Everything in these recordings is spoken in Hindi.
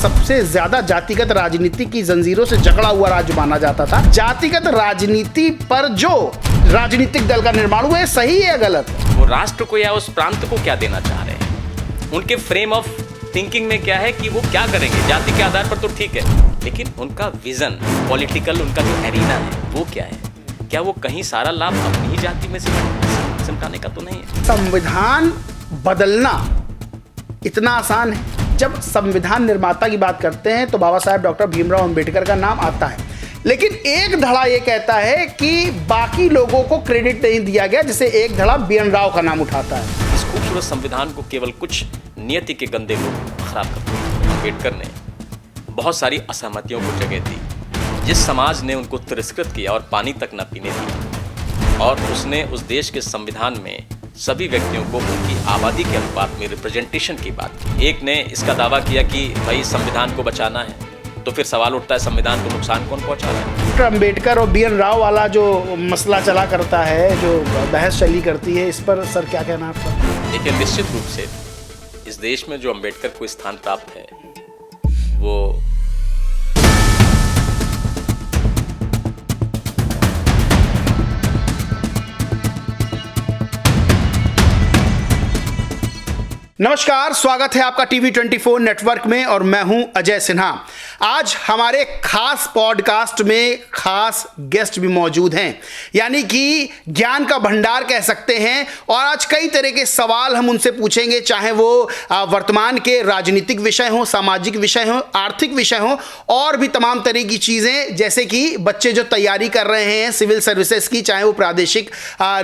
सबसे ज्यादा जातिगत राजनीति की जंजीरों से जकड़ा हुआ राज्य माना जाता था। जातिगत राजनीति पर जो राजनीतिक दल का निर्माण हुआ है, सही है या गलत? वो राष्ट्र को या उस प्रांत को क्या देना चाह रहे हैं, उनके फ्रेम ऑफ थिंकिंग में क्या है कि वो क्या करेंगे। जाति के आधार पर तो ठीक है, लेकिन उनका विजन, पॉलिटिकल उनका जो एरिना है वो क्या है? क्या वो कहीं सारा लाभ अपनी ही जाति में सिमटाने का तो नहीं है? संविधान बदलना इतना आसान है। जब संविधान निर्माता की बात करते हैं तो बाबा साहेब डॉक्टर भीमराव अंबेडकर का नाम आता है, लेकिन एक धड़ा ये कहता है कि बाकी लोगों को क्रेडिट नहीं दिया गया, जिसे एक धड़ा BN राव का नाम उठाता है। इस खूबसूरत संविधान को केवल कुछ नियति के गंदे लोग खराब करते हैं। अंबेडकर ने बहुत सारी असहमतियों को जगह दी। जिस समाज ने उनको तिरस्कृत किया और पानी तक न पीने दिया, और उसने उस देश के संविधान में सभी व्यक्तियों को उनकी आबादी के अनुपात में रिप्रेजेंटेशन की बात की। एक ने इसका दावा किया कि भाई संविधान को बचाना है, तो फिर सवाल उठता है संविधान को नुकसान कौन पहुंचा रहा है? डॉक्टर अंबेडकर और BN राव वाला जो मसला चला करता है, जो बहस चली करती है, इस पर सर क्या कहना आपका? देखिए, निश्चित रूप से इस देश में जो अंबेडकर को स्थान प्राप्त है वो नमस्कार, स्वागत है आपका TV24 नेटवर्क में और मैं हूं अजय सिन्हा। आज हमारे खास पॉडकास्ट में खास गेस्ट भी मौजूद हैं, यानी कि ज्ञान का भंडार कह सकते हैं। और आज कई तरह के सवाल हम उनसे पूछेंगे, चाहे वो वर्तमान के राजनीतिक विषय हों, सामाजिक विषय हों, आर्थिक विषय हों, और भी तमाम तरह की चीज़ें, जैसे कि बच्चे जो तैयारी कर रहे हैं सिविल सर्विसेज की, चाहे वो प्रादेशिक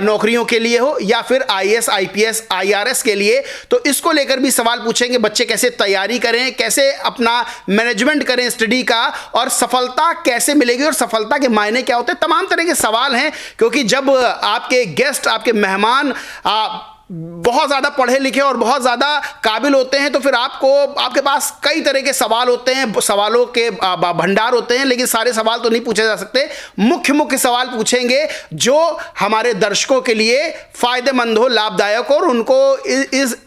नौकरियों के लिए हो या फिर IAS, IPS, IRS के लिए, तो इसको लेकर भी सवाल पूछेंगे। बच्चे कैसे तैयारी करें, कैसे अपना मैनेजमेंट करें स्टडी का, और सफलता कैसे मिलेगी और सफलता के मायने क्या होते हैं। तमाम तरह के सवाल हैं, क्योंकि जब आपके गेस्ट, आपके मेहमान बहुत ज़्यादा पढ़े लिखे और बहुत ज़्यादा काबिल होते हैं, तो फिर आपके पास कई तरह के सवाल होते हैं, सवालों के भंडार होते हैं, लेकिन सारे सवाल तो नहीं पूछे जा सकते। मुख्य सवाल पूछेंगे जो हमारे दर्शकों के लिए फ़ायदेमंद हो, लाभदायक हो, और उनको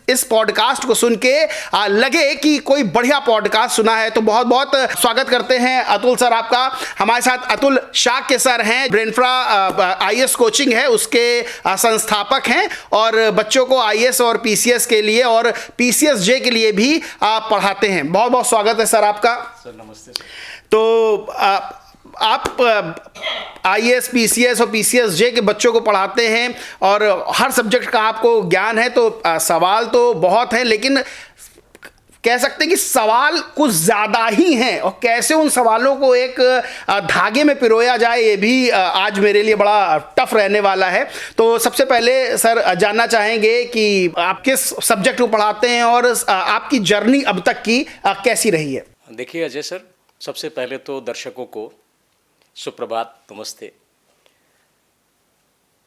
इस पॉडकास्ट को सुन के लगे कि कोई बढ़िया पॉडकास्ट सुना है। तो बहुत बहुत स्वागत करते हैं अतुल सर आपका। हमारे साथ अतुल शाक्य सर हैं, ब्रेनफ्रा IAS कोचिंग है उसके संस्थापक हैं, और बच्चों को IAS और PCS के लिए और PCSJ के लिए भी पढ़ाते हैं। बहुत बहुत स्वागत है सर आपका। सर नमस्ते सर। तो आप IAS, PCS और PCSJ के बच्चों को पढ़ाते हैं और हर सब्जेक्ट का आपको ज्ञान है, तो सवाल तो बहुत हैं, लेकिन कह सकते हैं कि सवाल कुछ ज़्यादा ही हैं, और कैसे उन सवालों को एक धागे में पिरोया जाए, ये भी आज मेरे लिए बड़ा टफ रहने वाला है। तो सबसे पहले सर जानना चाहेंगे कि आप किस सब्जेक्ट को पढ़ाते हैं और आपकी जर्नी अब तक की कैसी रही है? देखिए अजय सर, सबसे पहले तो दर्शकों को सुप्रभात, नमस्ते।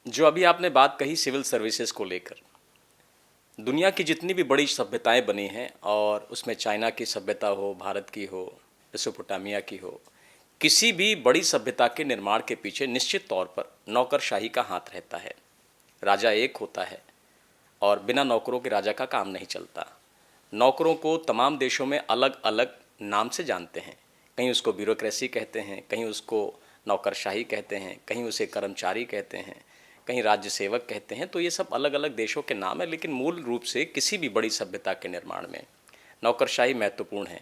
जो अभी आपने बात कही सिविल सर्विसेज को लेकर, दुनिया की जितनी भी बड़ी सभ्यताएं बनी हैं, और उसमें चाइना की सभ्यता हो, भारत की हो, मेसोपोटामिया की हो, किसी भी बड़ी सभ्यता के निर्माण के पीछे निश्चित तौर पर नौकरशाही का हाथ रहता है। राजा एक होता है और बिना नौकरों के राजा का काम नहीं चलता। नौकरों को तमाम देशों में अलग अलग नाम से जानते हैं। कहीं उसको ब्यूरोक्रेसी कहते हैं, कहीं उसको नौकरशाही कहते हैं, कहीं उसे कर्मचारी कहते हैं, कहीं राज्य सेवक कहते हैं। तो ये सब अलग अलग देशों के नाम है, लेकिन मूल रूप से किसी भी बड़ी सभ्यता के निर्माण में नौकरशाही महत्वपूर्ण है।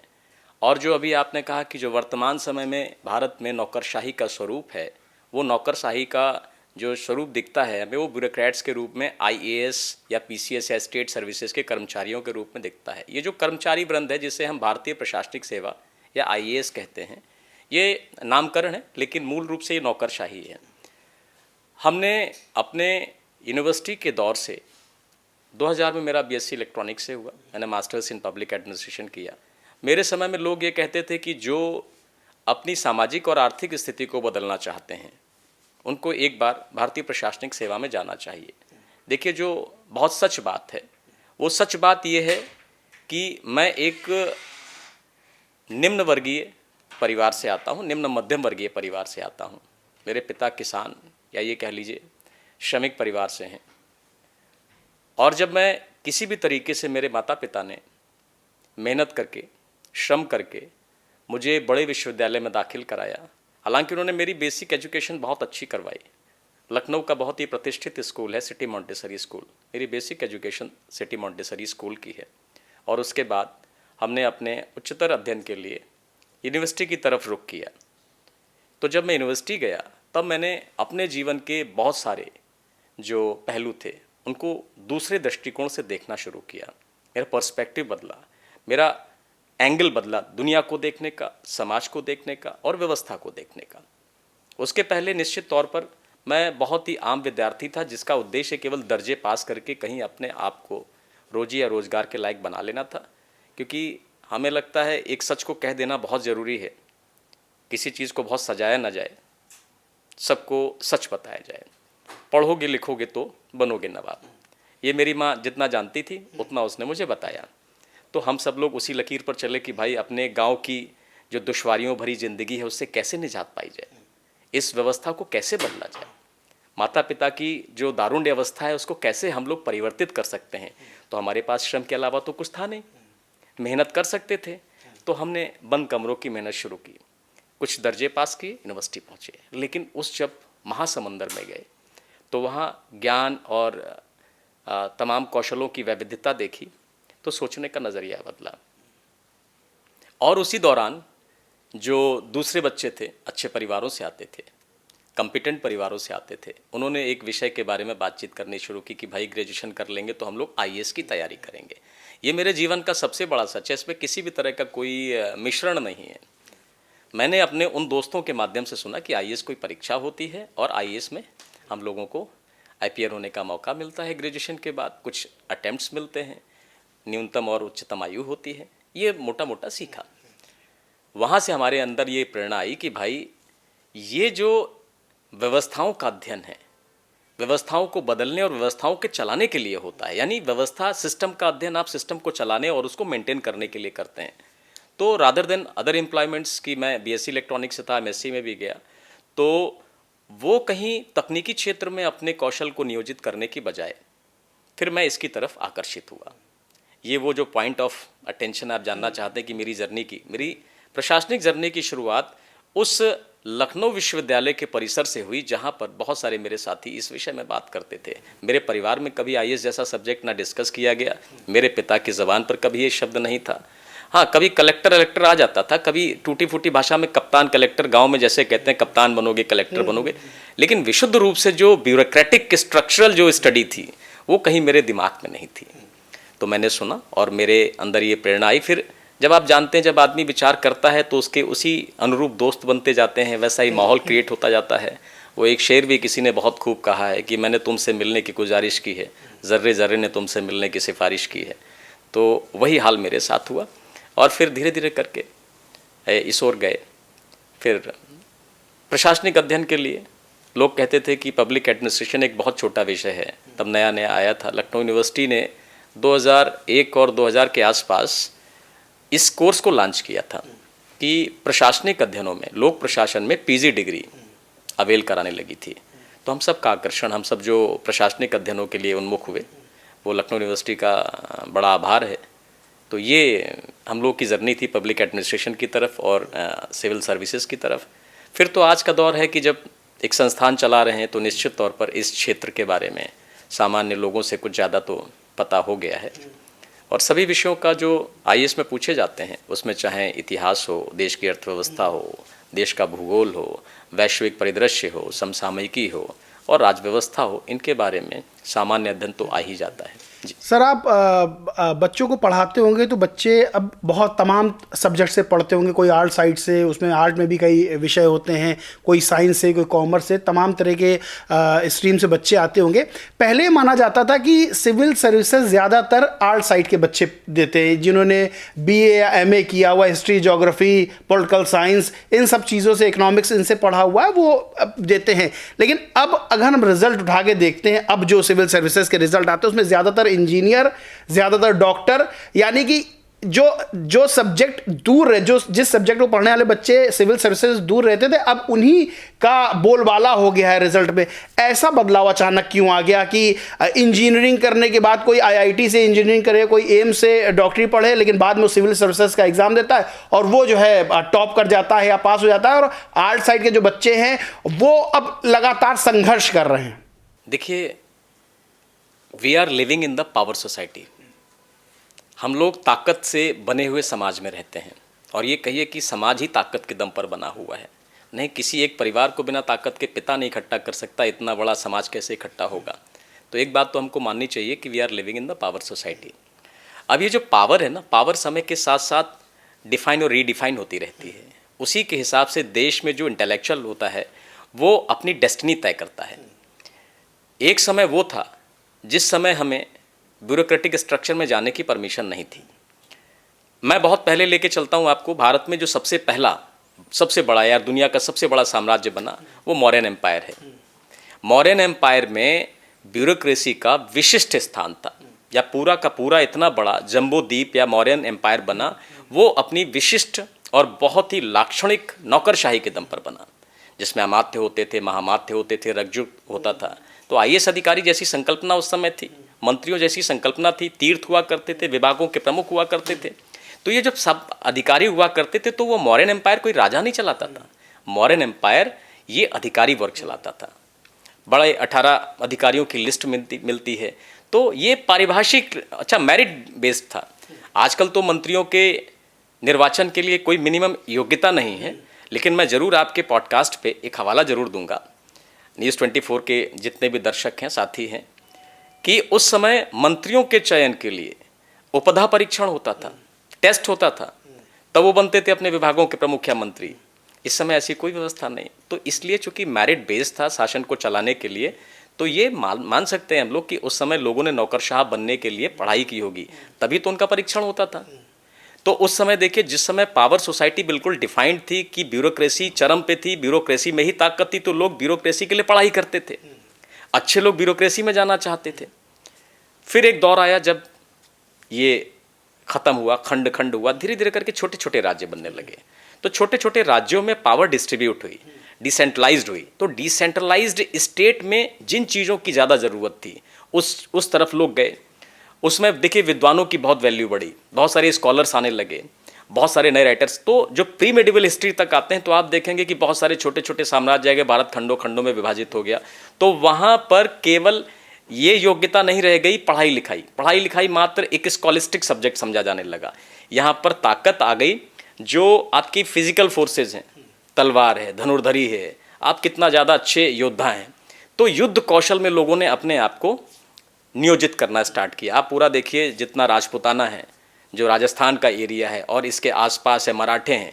और जो अभी आपने कहा कि जो वर्तमान समय में भारत में नौकरशाही का स्वरूप है, वो नौकरशाही का जो स्वरूप दिखता है हमें, वो ब्यूरोक्रेट्स के रूप में IAS या PCS या स्टेट सर्विसेज के कर्मचारियों के रूप में दिखता है। ये जो कर्मचारी वृंद है, जिसे हम भारतीय प्रशासनिक सेवा या IAS कहते हैं, ये नामकरण है, लेकिन मूल रूप से ये नौकरशाही है। हमने अपने यूनिवर्सिटी के दौर से 2000 में मेरा BSc इलेक्ट्रॉनिक्स से हुआ, मैंने मास्टर्स इन पब्लिक एडमिनिस्ट्रेशन किया। मेरे समय में लोग ये कहते थे कि जो अपनी सामाजिक और आर्थिक स्थिति को बदलना चाहते हैं, उनको एक बार भारतीय प्रशासनिक सेवा में जाना चाहिए। देखिए, जो बहुत सच बात है, वो सच बात ये है कि मैं एक निम्न वर्गीय परिवार से आता हूँ, निम्न मध्यम वर्गीय परिवार से आता हूँ। मेरे पिता किसान या ये कह लीजिए श्रमिक परिवार से हैं, और जब मैं किसी भी तरीके से, मेरे माता पिता ने मेहनत करके, श्रम करके मुझे बड़े विश्वविद्यालय में दाखिल कराया। हालांकि उन्होंने मेरी बेसिक एजुकेशन बहुत अच्छी करवाई। लखनऊ का बहुत ही प्रतिष्ठित स्कूल है सिटी मॉन्टेसरी स्कूल, मेरी basic education city Montessori school की है। और उसके बाद हमने अपने उच्चतर अध्ययन के लिए यूनिवर्सिटी की तरफ रुख किया। तो जब मैं यूनिवर्सिटी गया तब मैंने अपने जीवन के बहुत सारे जो पहलू थे उनको दूसरे दृष्टिकोण से देखना शुरू किया। मेरा पर्सपेक्टिव बदला, मेरा एंगल बदला दुनिया को देखने का, समाज को देखने का और व्यवस्था को देखने का। उसके पहले निश्चित तौर पर मैं बहुत ही आम विद्यार्थी था जिसका उद्देश्य केवल दर्जे पास करके कहीं अपने आप को रोजी या रोजगार के लायक बना लेना था। क्योंकि हमें लगता है एक सच को कह देना बहुत ज़रूरी है, किसी चीज़ को बहुत सजाया ना जाए, सबको सच बताया जाए। पढ़ोगे लिखोगे तो बनोगे नवाब, ये मेरी माँ जितना जानती थी उतना उसने मुझे बताया। तो हम सब लोग उसी लकीर पर चले कि भाई अपने गांव की जो दुश्वारियों भरी ज़िंदगी है उससे कैसे निजात पाई जाए, इस व्यवस्था को कैसे बदला जाए, माता पिता की जो दारुण्य अवस्था है उसको कैसे हम लोग परिवर्तित कर सकते हैं। तो हमारे पास श्रम के अलावा तो कुछ था नहीं, मेहनत कर सकते थे। तो हमने बंद कमरों की मेहनत शुरू की, कुछ दर्जे पास किए, यूनिवर्सिटी पहुँचे। लेकिन उस जब महासमुंदर में गए तो वहाँ ज्ञान और तमाम कौशलों की वैविध्यता देखी तो सोचने का नज़रिया बदला। और उसी दौरान जो दूसरे बच्चे थे, अच्छे परिवारों से आते थे, कॉम्पिटेंट परिवारों से आते थे, उन्होंने एक विषय के बारे में बातचीत करनी शुरू की कि भाई ग्रेजुएशन कर लेंगे तो हम लोग आईएएस की तैयारी करेंगे। ये मेरे जीवन का सबसे बड़ा सच है, इसमें किसी भी तरह का कोई मिश्रण नहीं है। मैंने अपने उन दोस्तों के माध्यम से सुना कि आईएएस कोई परीक्षा होती है और आईएएस में हम लोगों को आईपीआर होने का मौका मिलता है। ग्रेजुएशन के बाद कुछ अटेम्प्ट्स मिलते हैं, न्यूनतम और उच्चतम आयु होती है। ये मोटा मोटा सीखा। वहाँ से हमारे अंदर ये प्रेरणा आई कि भाई ये जो व्यवस्थाओं का अध्ययन है, व्यवस्थाओं को बदलने और व्यवस्थाओं के चलाने के लिए होता है। यानी व्यवस्था सिस्टम का अध्ययन आप सिस्टम को चलाने और उसको मेंटेन करने के लिए करते हैं। तो रादर देन अदर एम्प्लॉयमेंट्स की, मैं बीएससी इलेक्ट्रॉनिक्स से था, एमएससी में भी गया, तो वो कहीं तकनीकी क्षेत्र में अपने कौशल को नियोजित करने की बजाय फिर मैं इसकी तरफ आकर्षित हुआ। ये वो जो पॉइंट ऑफ अटेंशन आप जानना चाहते हैं कि मेरी जर्नी की, मेरी प्रशासनिक जर्नी की शुरुआत उस लखनऊ विश्वविद्यालय के परिसर से हुई जहाँ पर बहुत सारे मेरे साथी इस विषय में बात करते थे। मेरे परिवार में कभी आईएएस जैसा सब्जेक्ट ना डिस्कस किया गया, मेरे पिता की ज़बान पर कभी ये शब्द नहीं था। हाँ, कभी कलेक्टर आ जाता था, कभी टूटी फूटी भाषा में कप्तान कलेक्टर, गांव में जैसे कहते हैं कप्तान बनोगे कलेक्टर बनोगे, लेकिन विशुद्ध रूप से जो ब्यूरोक्रेटिक स्ट्रक्चरल जो स्टडी थी वो कहीं मेरे दिमाग में नहीं थी। तो मैंने सुना और मेरे अंदर ये प्रेरणा आई। फिर जब आप जानते हैं जब आदमी विचार करता है तो उसके उसी अनुरूप दोस्त बनते जाते हैं, वैसा ही माहौल क्रिएट होता जाता है। वो एक शेर भी किसी ने बहुत खूब कहा है कि मैंने तुमसे मिलने की गुजारिश की है, ज़र्रे ज़र्रे ने तुमसे मिलने की सिफारिश की है। तो वही हाल मेरे साथ हुआ और फिर धीरे धीरे करके इस ओर गए। फिर प्रशासनिक अध्ययन के लिए लोग कहते थे कि पब्लिक एडमिनिस्ट्रेशन एक बहुत छोटा विषय है, तब नया नया आया था। लखनऊ यूनिवर्सिटी ने 2001 और 2000 के आसपास इस कोर्स को लॉन्च किया था कि प्रशासनिक अध्ययनों में, लोक प्रशासन में पीजी डिग्री अवेल कराने लगी थी। तो हम सब का आकर्षण, हम सब जो प्रशासनिक अध्ययनों के लिए उन्मुख हुए, वो लखनऊ यूनिवर्सिटी का बड़ा आभार है। तो ये हम लोग की जर्नी थी पब्लिक एडमिनिस्ट्रेशन की तरफ और सिविल सर्विसेज की तरफ। फिर तो आज का दौर है कि जब एक संस्थान चला रहे हैं तो निश्चित तौर पर इस क्षेत्र के बारे में सामान्य लोगों से कुछ ज़्यादा तो पता हो गया है। और सभी विषयों का जो आईएएस में पूछे जाते हैं उसमें चाहे इतिहास हो, देश की अर्थव्यवस्था हो, देश का भूगोल हो, वैश्विक परिदृश्य हो, समसामयिकी हो और राजव्यवस्था हो, इनके बारे में सामान्य अध्ययन तो आ ही जाता है। जी सर, आप बच्चों को पढ़ाते होंगे तो बच्चे अब बहुत तमाम सब्जेक्ट से पढ़ते होंगे, कोई आर्ट साइड से, उसमें आर्ट में भी कई विषय होते हैं, कोई साइंस से, कोई कॉमर्स से, तमाम तरह के स्ट्रीम से बच्चे आते होंगे। पहले माना जाता था कि सिविल सर्विसेज ज़्यादातर आर्ट साइड के बच्चे देते हैं, जिन्होंने बीए या एमए किया हुआ, हिस्ट्री, ज्योग्राफी, पॉलिटिकल साइंस, इन सब चीज़ों से, इकोनॉमिक्स इनसे पढ़ा हुआ है, वो देते हैं। लेकिन अब अगर हम रिजल्ट उठा के देखते हैं, अब जो सिविल सर्विसेज के रिजल्ट आते हैं उसमें ज़्यादातर इंजीनियर, ज़्यादातर डॉक्टर, यानी कि जो सब्जेक्ट दूर रहे, जो जिस सब्जेक्ट को पढ़ने वाले बच्चे सिविल सर्विसेज दूर रहते थे, अब उन्हीं का बोलबाला हो गया है रिजल्ट में। ऐसा बदलाव अचानक क्यों आ गया कि इंजीनियरिंग करने के बाद कोई आईआईटी से इंजीनियरिंग करे, कोई एम्स से डॉक्टरी पढ़े, लेकिन बाद में वो सिविल सर्विसेज का एग्जाम देता है और वो जो है टॉप कर जाता है या पास हो जाता है, और आर्ट साइड के जो बच्चे हैं वो अब लगातार संघर्ष कर रहे हैं। देखिए, we are living in the power society. हम लोग ताकत से बने हुए समाज में रहते हैं, और ये कहिए कि समाज ही ताकत के दम पर बना हुआ है। नहीं, किसी एक परिवार को बिना ताकत के पिता नहीं इकट्ठा कर सकता, इतना बड़ा समाज कैसे इकट्ठा होगा। तो एक बात तो हमको माननी चाहिए कि we are living in the power society. अब ये जो पावर है ना, पावर समय के साथ साथ डिफाइन और रीडिफाइन होती रहती है। उसी के हिसाब से देश में जो इंटेलेक्चुअल होता है वो अपनी डेस्टिनी तय करता है। एक समय वो था जिस समय हमें ब्यूरोक्रेटिक स्ट्रक्चर में जाने की परमिशन नहीं थी। मैं बहुत पहले लेके चलता हूँ आपको। भारत में जो सबसे बड़ा यार दुनिया का सबसे बड़ा साम्राज्य बना वो मौर्यन एम्पायर है। मौर्यन एम्पायर में ब्यूरोक्रेसी का विशिष्ट स्थान था, या पूरा का पूरा इतना बड़ा जम्बो द्वीप या मौर्यन एम्पायर बना, वो अपनी विशिष्ट और बहुत ही लाक्षणिक नौकरशाही के दम पर बना, जिसमें अमात्य होते थे, महामात्य होते थे, रज्जुक होता था। तो आईएएस अधिकारी जैसी संकल्पना उस समय थी, मंत्रियों जैसी संकल्पना थी, तीर्थ हुआ करते थे, विभागों के प्रमुख हुआ करते थे। तो ये जब सब अधिकारी हुआ करते थे तो वो मौर्यन एम्पायर कोई राजा नहीं चलाता था, मौर्यन एम्पायर ये अधिकारी वर्ग चलाता था। बड़े 18 अधिकारियों की लिस्ट मिलती है। तो ये पारिभाषिक मेरिट बेस्ड था। आजकल तो मंत्रियों के निर्वाचन के लिए कोई मिनिमम योग्यता नहीं है, लेकिन मैं ज़रूर आपके पॉडकास्ट पे एक हवाला ज़रूर दूंगा, न्यूज़ 24 के जितने भी दर्शक हैं, साथी हैं, कि उस समय मंत्रियों के चयन के लिए उपधा परीक्षण होता था, टेस्ट होता था, तब वो बनते थे अपने विभागों के प्रमुख या मंत्री। इस समय ऐसी कोई व्यवस्था नहीं। तो इसलिए चूंकि मेरिट बेस्ड था शासन को चलाने के लिए, तो ये मान सकते हैं हम लोग कि उस समय लोगों ने नौकरशाह बनने के लिए पढ़ाई की होगी, तभी तो उनका परीक्षण होता था। तो उस समय देखिए, जिस समय पावर सोसाइटी बिल्कुल डिफाइंड थी कि ब्यूरोक्रेसी चरम पे थी, ब्यूरोक्रेसी में ही ताकत थी, तो लोग ब्यूरोक्रेसी के लिए पढ़ाई करते थे, अच्छे लोग ब्यूरोक्रेसी में जाना चाहते थे। फिर एक दौर आया जब ये खत्म हुआ, खंड खंड हुआ, धीरे धीरे करके छोटे छोटे राज्य बनने लगे। तो छोटे छोटे राज्यों में पावर डिस्ट्रीब्यूट हुई, डिसेंट्रलाइज्ड हुई। तो डिसेंट्रलाइज्ड स्टेट में जिन चीज़ों की ज़्यादा ज़रूरत थी उस तरफ लोग गए। उसमें देखिए विद्वानों की बहुत वैल्यू बढ़ी, बहुत सारे स्कॉलर्स आने लगे, बहुत सारे नए राइटर्स। तो जो प्री मेडिवल हिस्ट्री तक आते हैं तो आप देखेंगे कि बहुत सारे छोटे छोटे साम्राज्य आगे, भारत खंडों खंडों में विभाजित हो गया। तो वहाँ पर केवल ये योग्यता नहीं रह गई पढ़ाई लिखाई मात्र एक स्कॉलिस्टिक सब्जेक्ट समझा जाने लगा। यहाँ पर ताकत आ गई, जो आपकी फिजिकल फोर्सेज हैं, तलवार है, धनुर्धरी है, आप कितना ज़्यादा अच्छे योद्धा हैं। तो युद्ध कौशल में लोगों ने अपने आप को नियोजित करना स्टार्ट किया। आप पूरा देखिए, जितना राजपूताना है, जो राजस्थान का एरिया है और इसके आसपास है, मराठे हैं,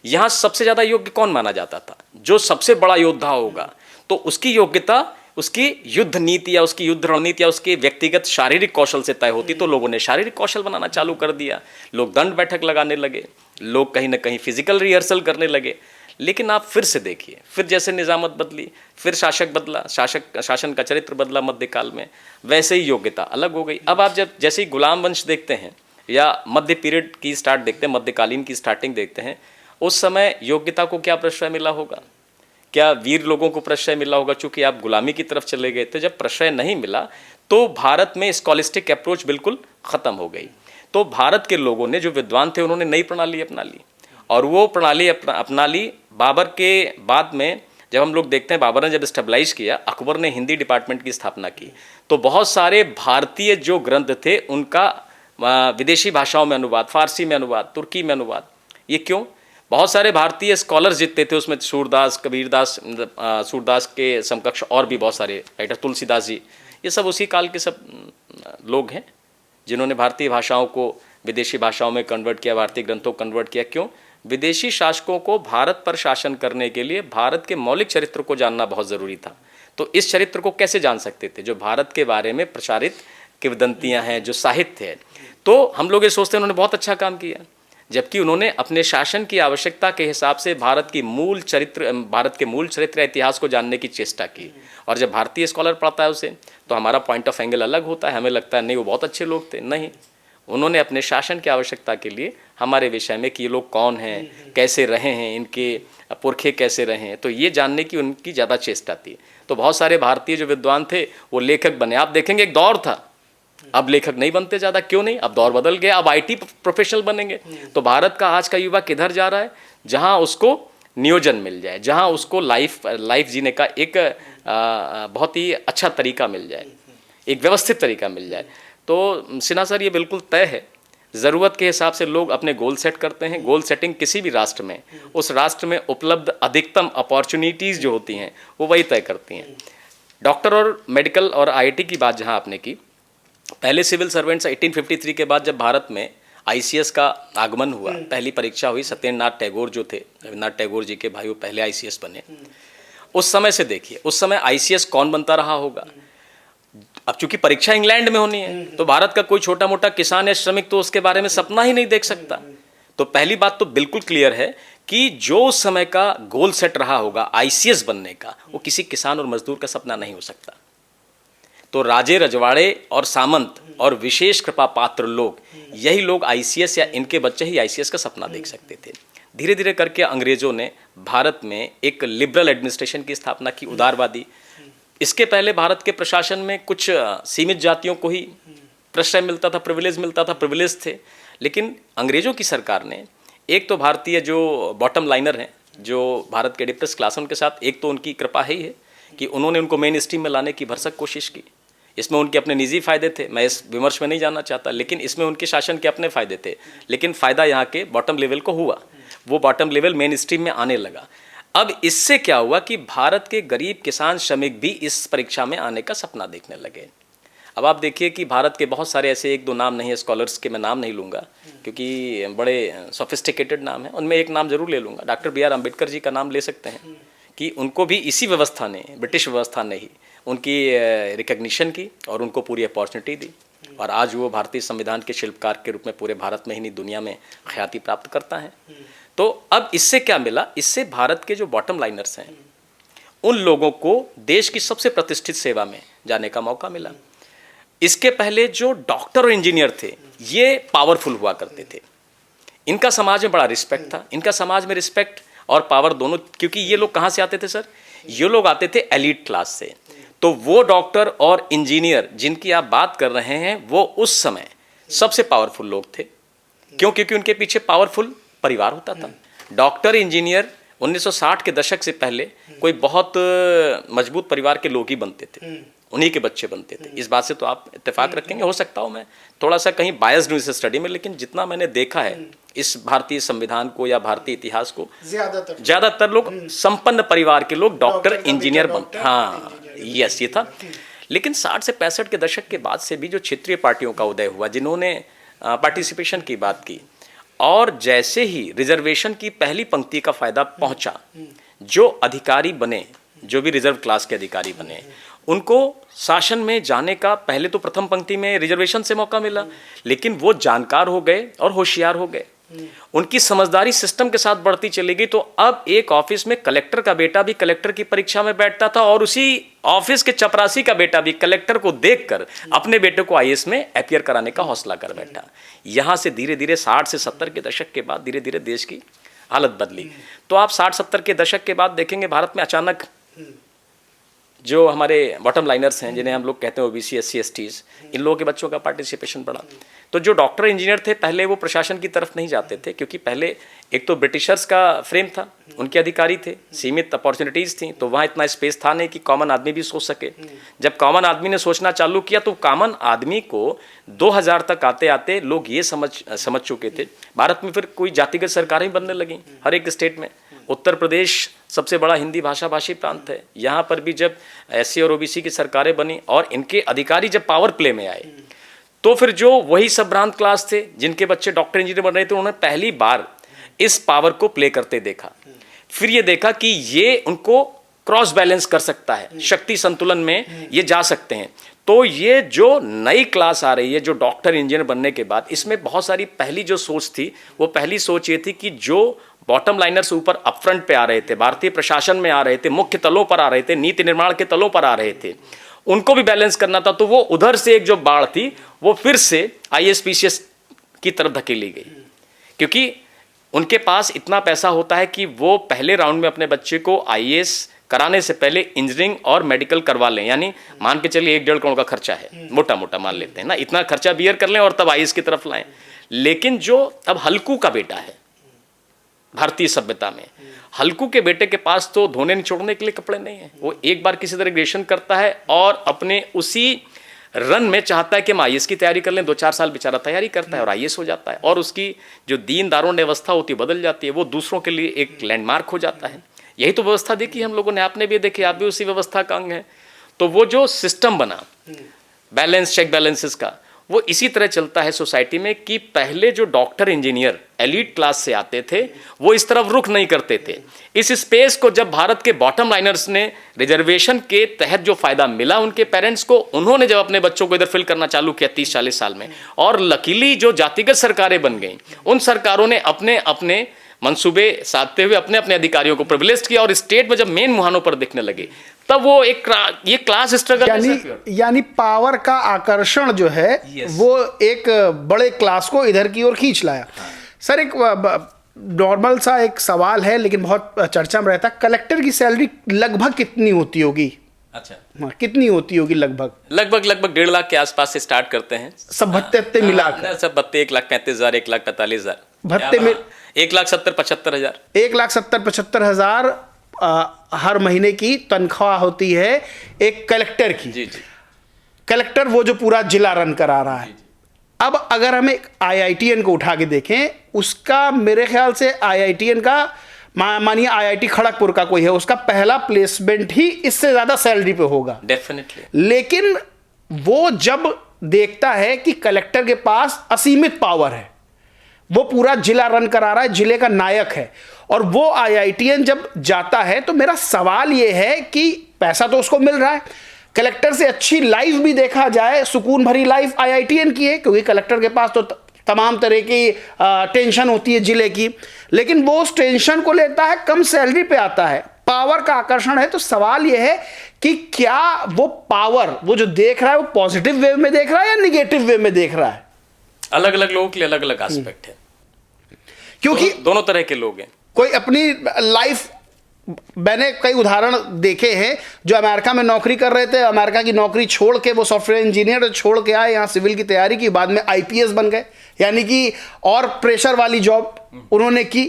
यहाँ सबसे ज़्यादा योग्य कौन माना जाता था? जो सबसे बड़ा योद्धा होगा, तो उसकी योग्यता उसकी युद्ध नीति या उसकी युद्ध रणनीति या उसके व्यक्तिगत शारीरिक कौशल से तय होती। तो लोगों ने शारीरिक कौशल बनाना चालू कर दिया, लोग दंड बैठक लगाने लगे, लोग कहीं ना कहीं फिजिकल रिहर्सल करने लगे। लेकिन आप फिर से देखिए, फिर जैसे निजामत बदली, फिर शासक बदला, शासन का चरित्र बदला मध्यकाल में, वैसे ही योग्यता अलग हो गई। अब आप जब जैसे ही गुलाम वंश देखते हैं या मध्य पीरियड की स्टार्ट देखते हैं, मध्यकालीन की स्टार्टिंग देखते हैं, उस समय योग्यता को क्या प्रश्रय मिला होगा? क्या वीर लोगों को प्रश्रय मिला होगा? चूंकि आप गुलामी की तरफ चले गए थे। जब प्रश्रय नहीं मिला तो भारत में स्कॉलिस्टिक अप्रोच बिल्कुल ख़त्म हो गई। तो भारत के लोगों ने, जो विद्वान थे, उन्होंने नई प्रणाली अपना ली, और वो प्रणाली अपना ली बाबर के बाद में। जब हम लोग देखते हैं बाबर ने जब स्टेबलाइज किया, अकबर ने हिंदी डिपार्टमेंट की स्थापना की, तो बहुत सारे भारतीय जो ग्रंथ थे उनका विदेशी भाषाओं में अनुवाद, फारसी में अनुवाद, तुर्की में अनुवाद। ये क्यों? बहुत सारे भारतीय स्कॉलर्स जितने थे उसमें सूरदास, कबीरदास, सूरदास के समकक्ष और भी बहुत सारे राइटर, तुलसीदास जी, ये सब उसी काल के सब लोग हैं जिन्होंने भारतीय भाषाओं को विदेशी भाषाओं में कन्वर्ट किया, भारतीय ग्रंथों को कन्वर्ट किया। क्यों? विदेशी शासकों को भारत पर शासन करने के लिए भारत के मौलिक चरित्र को जानना बहुत ज़रूरी था। तो इस चरित्र को कैसे जान सकते थे? जो भारत के बारे में प्रचारित किंवदंतियाँ हैं, जो साहित्य है। तो हम लोग ये सोचते हैं उन्होंने बहुत अच्छा काम किया, जबकि उन्होंने अपने शासन की आवश्यकता के हिसाब से भारत के मूल चरित्र इतिहास को जानने की चेष्टा की। और जब भारतीय स्कॉलर पढ़ता है उसे, तो हमारा पॉइंट ऑफ एंगल अलग होता है, हमें लगता है नहीं वो बहुत अच्छे लोग थे। नहीं, उन्होंने अपने शासन की आवश्यकता के लिए हमारे विषय में कि ये लोग कौन हैं, कैसे रहे हैं, इनके पुरखे कैसे रहे हैं, तो ये जानने की उनकी ज़्यादा चेष्टा थी। तो बहुत सारे भारतीय जो विद्वान थे वो लेखक बने। आप देखेंगे एक दौर था, अब लेखक नहीं बनते ज़्यादा, क्यों नहीं, अब दौर बदल गया, अब IT प्रोफेशनल बनेंगे। तो भारत का आज का युवा किधर जा रहा है, जहाँ उसको नियोजन मिल जाए, जहाँ उसको लाइफ जीने का एक बहुत ही अच्छा तरीका मिल जाए, एक व्यवस्थित तरीका मिल जाए। तो सिन्हा सर ये बिल्कुल तय है, ज़रूरत के हिसाब से लोग अपने गोल सेट करते हैं। गोल सेटिंग किसी भी राष्ट्र में, उस राष्ट्र में उपलब्ध अधिकतम अपॉर्चुनिटीज़ जो होती हैं वो वही तय करती हैं। डॉक्टर और मेडिकल और IIT की बात जहाँ आपने की, पहले सिविल सर्वेंट्स 1853 के बाद जब भारत में ICS का आगमन हुआ, पहली परीक्षा हुई, सत्येंद्रनाथ टैगोर जो थे, रविन्द्रनाथ टैगोर जी के भाई, वो पहले ICS बने। उस समय से देखिए, उस समय ICS कौन बनता रहा होगा। अब चूंकि परीक्षा इंग्लैंड में होनी है, तो भारत का कोई छोटा मोटा किसान या श्रमिक तो उसके बारे में सपना ही नहीं देख सकता। तो पहली बात तो बिल्कुल क्लियर है कि जो उस समय का गोल सेट रहा होगा ICS बनने का, वो किसी किसान और मजदूर का सपना नहीं हो सकता। तो राजे रजवाड़े और सामंत और विशेष कृपा पात्र लोग, यही लोग ICS या इनके बच्चे ही ICS का सपना देख सकते थे। धीरे धीरे करके अंग्रेजों ने भारत में एक लिबरल एडमिनिस्ट्रेशन की स्थापना की, उदारवादी। इसके पहले भारत के प्रशासन में कुछ सीमित जातियों को ही प्रश्रय मिलता था, प्रिविलेज मिलता था, प्रिविलेज थे। लेकिन अंग्रेजों की सरकार ने, एक तो भारतीय जो बॉटम लाइनर हैं, जो भारत के डिप्रेस क्लास, उनके साथ एक तो उनकी कृपा ही है कि उन्होंने उनको मेन स्ट्रीम में लाने की भरसक कोशिश की। इसमें उनके अपने निजी फायदे थे, मैं इस विमर्श में नहीं जाना चाहता, लेकिन इसमें उनके शासन के अपने फायदे थे। लेकिन फ़ायदा यहाँ के बॉटम लेवल को हुआ, वो बॉटम लेवल मेन स्ट्रीम में आने लगा। अब इससे क्या हुआ कि भारत के गरीब किसान श्रमिक भी इस परीक्षा में आने का सपना देखने लगे। अब आप देखिए कि भारत के बहुत सारे ऐसे 1-2 नाम नहीं है स्कॉलर्स के, मैं नाम नहीं लूँगा क्योंकि बड़े सोफिस्टिकेटेड नाम हैं, उनमें एक नाम जरूर ले लूँगा। डॉक्टर BR अम्बेडकर जी का नाम ले सकते हैं कि उनको भी इसी व्यवस्था ने, ब्रिटिश व्यवस्था ने ही उनकी रिकग्निशन की और उनको पूरी अपॉर्चुनिटी दी, और आज वो भारतीय संविधान के शिल्पकार के रूप में पूरे भारत में ही नहीं दुनिया में ख्याति प्राप्त करता है। तो अब इससे क्या मिला, इससे भारत के जो बॉटम लाइनर्स हैं उन लोगों को देश की सबसे प्रतिष्ठित सेवा में जाने का मौका मिला। इसके पहले जो डॉक्टर और इंजीनियर थे ये पावरफुल हुआ करते थे, इनका समाज में बड़ा रिस्पेक्ट था, इनका समाज में रिस्पेक्ट और पावर दोनों, क्योंकि ये लोग कहाँ से आते थे सर, ये लोग आते थे एलीट क्लास से। तो वो डॉक्टर और इंजीनियर जिनकी आप बात कर रहे हैं वो उस समय सबसे पावरफुल लोग थे। क्यों? क्योंकि उनके पीछे पावरफुल परिवार होता था। डॉक्टर इंजीनियर 1960 के दशक से पहले कोई बहुत मजबूत परिवार के लोग ही बनते थे, उन्हीं के बच्चे बनते थे। इस बात से तो आप इत्तेफाक रखेंगे। हो सकता हूँ मैं थोड़ा सा कहीं बायस्ड हूँ इस स्टडी में, लेकिन जितना मैंने देखा है इस भारतीय संविधान को या भारतीय इतिहास को, ज्यादातर लोग संपन्न परिवार के लोग डॉक्टर इंजीनियर बनते। हाँ, यस, ये था। लेकिन 60 से 65 के दशक के बाद से भी जो क्षेत्रीय पार्टियों का उदय हुआ, जिन्होंने पार्टिसिपेशन की बात की, और जैसे ही रिजर्वेशन की पहली पंक्ति का फायदा पहुंचा, जो अधिकारी बने, जो भी रिजर्व क्लास के अधिकारी बने, उनको शासन में जाने का पहले तो प्रथम पंक्ति में रिजर्वेशन से मौका मिला, लेकिन वो जानकार हो गए और होशियार हो गए। उनकी समझदारी सिस्टम के साथ बढ़ती चली गई। तो अब एक ऑफिस में कलेक्टर का बेटा भी कलेक्टर की परीक्षा में बैठता था, और उसी ऑफिस के चपरासी का बेटा भी कलेक्टर को देखकर अपने बेटे को IAS में अपीयर कराने का हौसला कर बैठा। यहाँ से धीरे धीरे 60 से 70 के दशक के बाद धीरे धीरे देश की हालत बदली। तो आप 60-70 के दशक के बाद देखेंगे भारत में अचानक जो हमारे बॉटम लाइनर्स हैं, जिन्हें हम लोग कहते हैं OBC, SC, STs, इन लोगों के बच्चों का पार्टिसिपेशन बढ़ा। तो जो डॉक्टर इंजीनियर थे पहले वो प्रशासन की तरफ नहीं जाते थे, क्योंकि पहले एक तो ब्रिटिशर्स का फ्रेम था, उनके अधिकारी थे, सीमित अपॉर्चुनिटीज़ थी, तो वहाँ इतना स्पेस था नहीं कि कॉमन आदमी भी सोच सके। जब कॉमन आदमी ने सोचना चालू किया तो कॉमन आदमी को 2000 तक आते आते लोग ये समझ चुके थे। भारत में फिर कोई जातिगत सरकारें बनने लगी हर एक स्टेट में। उत्तर प्रदेश सबसे बड़ा हिंदी भाषा भाषी प्रांत है, यहाँ पर भी जब SC और OBC की सरकारें बनी और इनके अधिकारी जब पावर प्ले में आए, तो फिर जो वही संभ्रांत क्लास थे जिनके बच्चे डॉक्टर इंजीनियर बन रहे थे, उन्होंने पहली बार इस पावर को प्ले करते देखा। फिर ये देखा कि ये उनको क्रॉस बैलेंस कर सकता है, शक्ति संतुलन में ये जा सकते हैं। तो ये जो नई क्लास आ रही है, जो डॉक्टर इंजीनियर बनने के बाद, इसमें बहुत सारी पहली जो सोच थी, वो पहली सोच ये थी कि जो बॉटम लाइनर्स ऊपर अपफ्रंट पे आ रहे थे, भारतीय प्रशासन में आ रहे थे, मुख्य तलों पर आ रहे थे, नीति निर्माण के तलों पर आ रहे थे, उनको भी बैलेंस करना था। तो वो उधर से एक जो बाढ़ थी वो फिर से IAS PCS की तरफ धकेली गई, क्योंकि उनके पास इतना पैसा होता है कि वो पहले राउंड में अपने बच्चे को आईएएस कराने से पहले इंजीनियरिंग और मेडिकल करवा लें, यानी मान के चलिए 1-1.5 करोड़ का खर्चा है, मोटा मोटा मान लेते हैं ना, इतना खर्चा बियर कर लें और तब आईएएस की तरफ लाएं। लेकिन जो अब हल्कू का बेटा है भारतीय सभ्यता में, हल्कू के बेटे के पास तो धोने निचोड़ने के लिए कपड़े नहीं है, वो एक बार किसी तरह ग्रेजुएशन करता है और अपने उसी रन में चाहता है कि हम आईएएस की तैयारी कर लें, 2-4 साल बेचारा तैयारी करता है और आईएएस हो जाता है, और उसकी जो दीन दारुण अवस्था होती है बदल जाती है, वो दूसरों के लिए एक लैंडमार्क हो जाता है। यही तो व्यवस्था देखी हम लोगों ने, आपने भी देखी, आप भी उसी व्यवस्था का अंग है। तो वो जो सिस्टम बना बैलेंस, चेक बैलेंसेस का, वो इसी तरह चलता है सोसाइटी में कि पहले जो डॉक्टर इंजीनियर एलीट क्लास से आते थे वो इस तरफ रुख नहीं करते थे। इस स्पेस को जब भारत के बॉटम लाइनर्स ने रिजर्वेशन के तहत जो फायदा मिला उनके पेरेंट्स को, उन्होंने जब अपने बच्चों को इधर फिल करना चालू किया 30-40 साल में, और लकीली जो जातिगत सरकारें बन गई, उन सरकारों ने अपने अपने मंसूबे साधते हुए अपने अपने अधिकारियों को प्रिविलेज किया, और स्टेट में जब मेन मुहानों पर दिखने लगे तब वो एक ये क्लास स्ट्रगल यानी पावर का आकर्षण जो है वो एक बड़े क्लास को इधर की ओर खींच लाया। सर, एक नॉर्मल सा एक सवाल है लेकिन बहुत चर्चा में रहता है, कलेक्टर की सैलरी लगभग कितनी होती होगी? अच्छा, हाँ, कितनी होती होगी? लगभग 1.5 लाख के आसपास से स्टार्ट करते हैं, सब भत्ते मिलाकर। सब भत्ते 1,35,000, 1,45,000 भत्ते में 1,70,75,000, 1,70,75,000 हर महीने की तनख्वाह होती है एक कलेक्टर की। जी जी। कलेक्टर वो जो पूरा जिला रन करा रहा है। अब अगर हम एक आईआईटीएन को उठा के देखें, उसका मेरे ख्याल से आईआईटीएन का, मानिए आईआईटी खड़गपुर का कोई है, उसका पहला प्लेसमेंट ही इससे ज्यादा सैलरी पे होगा डेफिनेटली। लेकिन वो जब देखता है कि कलेक्टर के पास असीमित पावर है, वो पूरा जिला रन करा रहा है, जिले का नायक है, और वो आईआईटीएन जब जाता है, तो मेरा सवाल ये है कि पैसा तो उसको मिल रहा है, कलेक्टर से अच्छी लाइफ भी देखा जाए, सुकून भरी लाइफ आईआईटीएन की है, क्योंकि कलेक्टर के पास तो तमाम तरह की टेंशन होती है जिले की, लेकिन वो उस टेंशन को लेता है, कम सैलरी पे आता है, पावर का आकर्षण है। तो सवाल यह है कि क्या वो पावर, वो जो देख रहा है, वो पॉजिटिव वे में देख रहा है या निगेटिव वे में देख रहा है? अलग अलग लोगों के लिए अलग अलग एस्पेक्ट है, क्योंकि दोनों तरह के लोग हैं। कोई अपनी लाइफ, मैंने कई उदाहरण देखे हैं जो अमेरिका में नौकरी कर रहे थे, अमेरिका की नौकरी छोड़ के वो सॉफ्टवेयर इंजीनियर छोड़ के आए, यहाँ सिविल की तैयारी की, बाद में आईपीएस बन गए, यानी कि और प्रेशर वाली जॉब उन्होंने की।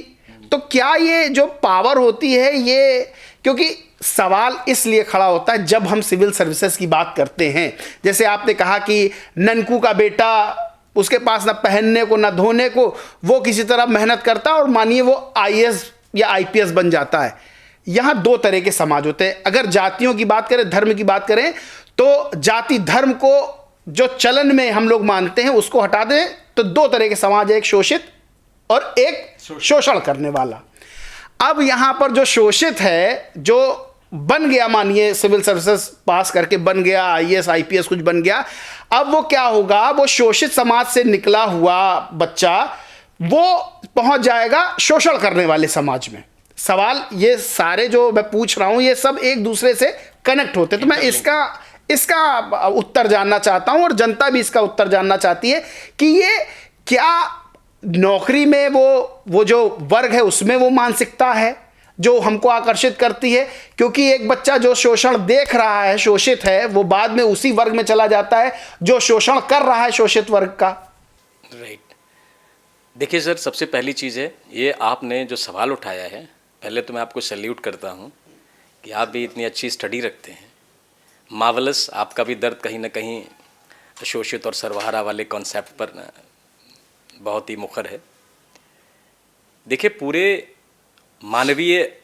तो क्या ये जो पावर होती है ये, क्योंकि सवाल इसलिए खड़ा होता है जब हम सिविल सर्विसेज की बात करते हैं, जैसे आपने कहा कि ननकू का बेटा, उसके पास ना पहनने को ना धोने को, वो किसी तरह मेहनत करता है और मानिए वो आईएएस या आईपीएस बन जाता है। यहाँ दो तरह के समाज होते हैं। अगर जातियों की बात करें, धर्म की बात करें, तो जाति धर्म को जो चलन में हम लोग मानते हैं उसको हटा दें तो दो तरह के समाज है, एक शोषित और एक शोषण करने वाला। अब यहाँ पर जो शोषित है, जो बन गया, मानिए सिविल सर्विसेज पास करके बन गया, आईएएस आईपीएस कुछ बन गया, अब वो क्या होगा, वो शोषित समाज से निकला हुआ बच्चा वो पहुंच जाएगा शोषण करने वाले समाज में। सवाल ये सारे जो मैं पूछ रहा हूं ये सब एक दूसरे से कनेक्ट होते हैं, तो मैं इसका उत्तर जानना चाहता हूं और जनता भी इसका उत्तर जानना चाहती है कि ये क्या नौकरी में वो जो वर्ग है उसमें वो मानसिकता है जो हमको आकर्षित करती है, क्योंकि एक बच्चा जो शोषण देख रहा है, शोषित है, वो बाद में उसी वर्ग में चला जाता है जो शोषण कर रहा है शोषित वर्ग का। राइट। देखिए सर, सबसे पहली चीज़ है ये आपने जो सवाल उठाया है, पहले तो मैं आपको सैल्यूट करता हूँ कि आप भी इतनी अच्छी स्टडी रखते हैं। मार्वलस, आपका भी दर्द कहीं ना कहीं शोषित और सर्वहारा वाले कॉन्सेप्ट पर बहुत ही मुखर है। देखिए, पूरे मानवीय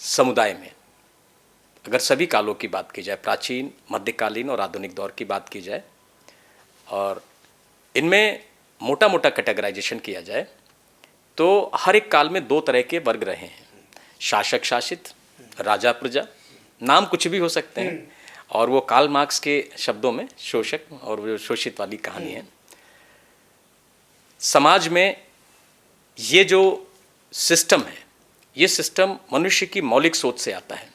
समुदाय में अगर सभी कालों की बात की जाए, प्राचीन, मध्यकालीन और आधुनिक दौर की बात की जाए, और इनमें मोटा मोटा कैटेगराइजेशन किया जाए, तो हर एक काल में दो तरह के वर्ग रहे हैं, शासक शासित, राजा प्रजा, नाम कुछ भी हो सकते हैं, और वो कार्ल मार्क्स के शब्दों में शोषक और वो शोषित वाली कहानी है। समाज में ये जो सिस्टम है, ये सिस्टम मनुष्य की मौलिक सोच से आता है।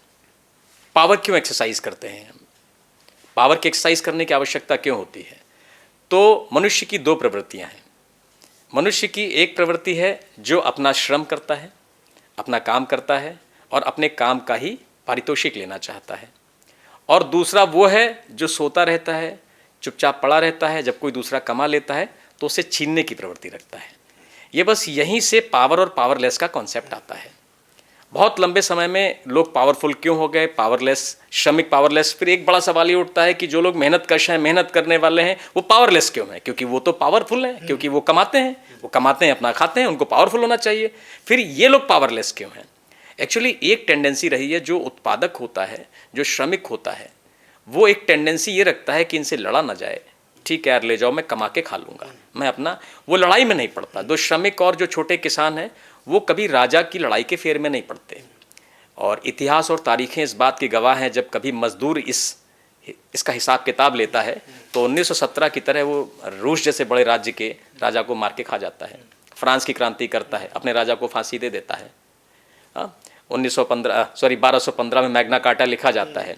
पावर क्यों एक्सरसाइज करते हैं हम? पावर की एक्सरसाइज करने की आवश्यकता क्यों होती है? तो मनुष्य की दो प्रवृत्तियां हैं। मनुष्य की एक प्रवृत्ति है जो अपना श्रम करता है, अपना काम करता है और अपने काम का ही पारितोषिक लेना चाहता है, और दूसरा वो है जो सोता रहता है, चुपचाप पड़ा रहता है, जब कोई दूसरा कमा लेता है तो उसे छीनने की प्रवृत्ति रखता है। ये बस यहीं से पावर और पावरलेस का कॉन्सेप्ट आता है। बहुत लंबे समय में लोग पावरफुल क्यों हो गए, पावरलेस, श्रमिक पावरलेस। फिर एक बड़ा सवाल ये उठता है कि जो लोग मेहनत कश हैं, मेहनत करने वाले हैं, वो पावरलेस क्यों हैं? क्योंकि वो तो पावरफुल हैं, क्योंकि वो कमाते हैं, अपना खाते हैं, उनको पावरफुल होना चाहिए। फिर ये लोग पावरलेस क्यों हैं? एक्चुअली एक टेंडेंसी रही है, जो उत्पादक होता है, जो श्रमिक होता है, वो एक टेंडेंसी ये रखता है कि इनसे लड़ा ना जाए, ठीक है यार ले जाओ, मैं कमा के खा लूँगा, मैं अपना, वो लड़ाई में नहीं पड़ता। जो श्रमिक और जो छोटे किसान हैं वो कभी राजा की लड़ाई के फेर में नहीं पड़ते। और इतिहास और तारीखें इस बात की गवाह हैं, जब कभी मजदूर इसका हिसाब किताब लेता है तो 1917 की तरह वो रूस जैसे बड़े राज्य के राजा को मार के खा जाता है, फ्रांस की क्रांति करता है, अपने राजा को फांसी दे देता है। 1215 में मैग्ना कार्टा लिखा जाता है।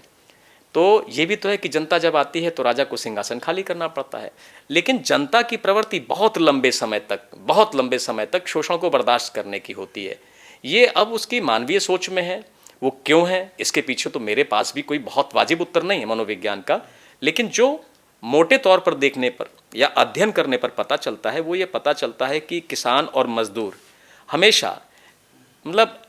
तो ये भी तो है कि जनता जब आती है तो राजा को सिंहासन खाली करना पड़ता है। लेकिन जनता की प्रवृत्ति बहुत लंबे समय तक शोषण को बर्दाश्त करने की होती है। ये अब उसकी मानवीय सोच में है। वो क्यों है, इसके पीछे तो मेरे पास भी कोई बहुत वाजिब उत्तर नहीं है मनोविज्ञान का। लेकिन जो मोटे तौर पर देखने पर या अध्ययन करने पर पता चलता है, वो ये पता चलता है कि किसान और मजदूर हमेशा मतलब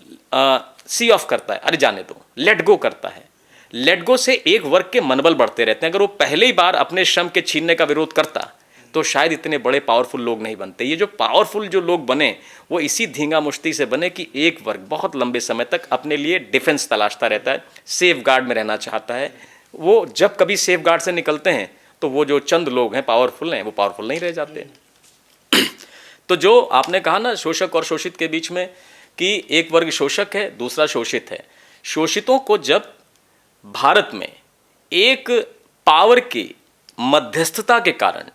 सी ऑफ करता है, अरे जाने दो, लेट गो करता है। लेट गो से एक वर्ग के मनोबल बढ़ते रहते हैं। अगर वो पहले ही बार अपने श्रम के छीनने का विरोध करता तो शायद इतने बड़े पावरफुल लोग नहीं बनते। ये जो पावरफुल जो लोग बने वो इसी धींगा मुश्ती से बने कि एक वर्ग बहुत लंबे समय तक अपने लिए डिफेंस तलाशता रहता है, सेफ गार्ड में रहना चाहता है। वो जब कभी सेफ गार्ड से निकलते हैं तो वो जो चंद लोग हैं पावरफुल हैं, वो पावरफुल नहीं रह जाते। तो जो आपने कहा ना शोषक और शोषित के बीच में कि एक वर्ग शोषक है, दूसरा शोषित है। शोषितों को जब भारत में एक पावर की मध्यस्थता के कारण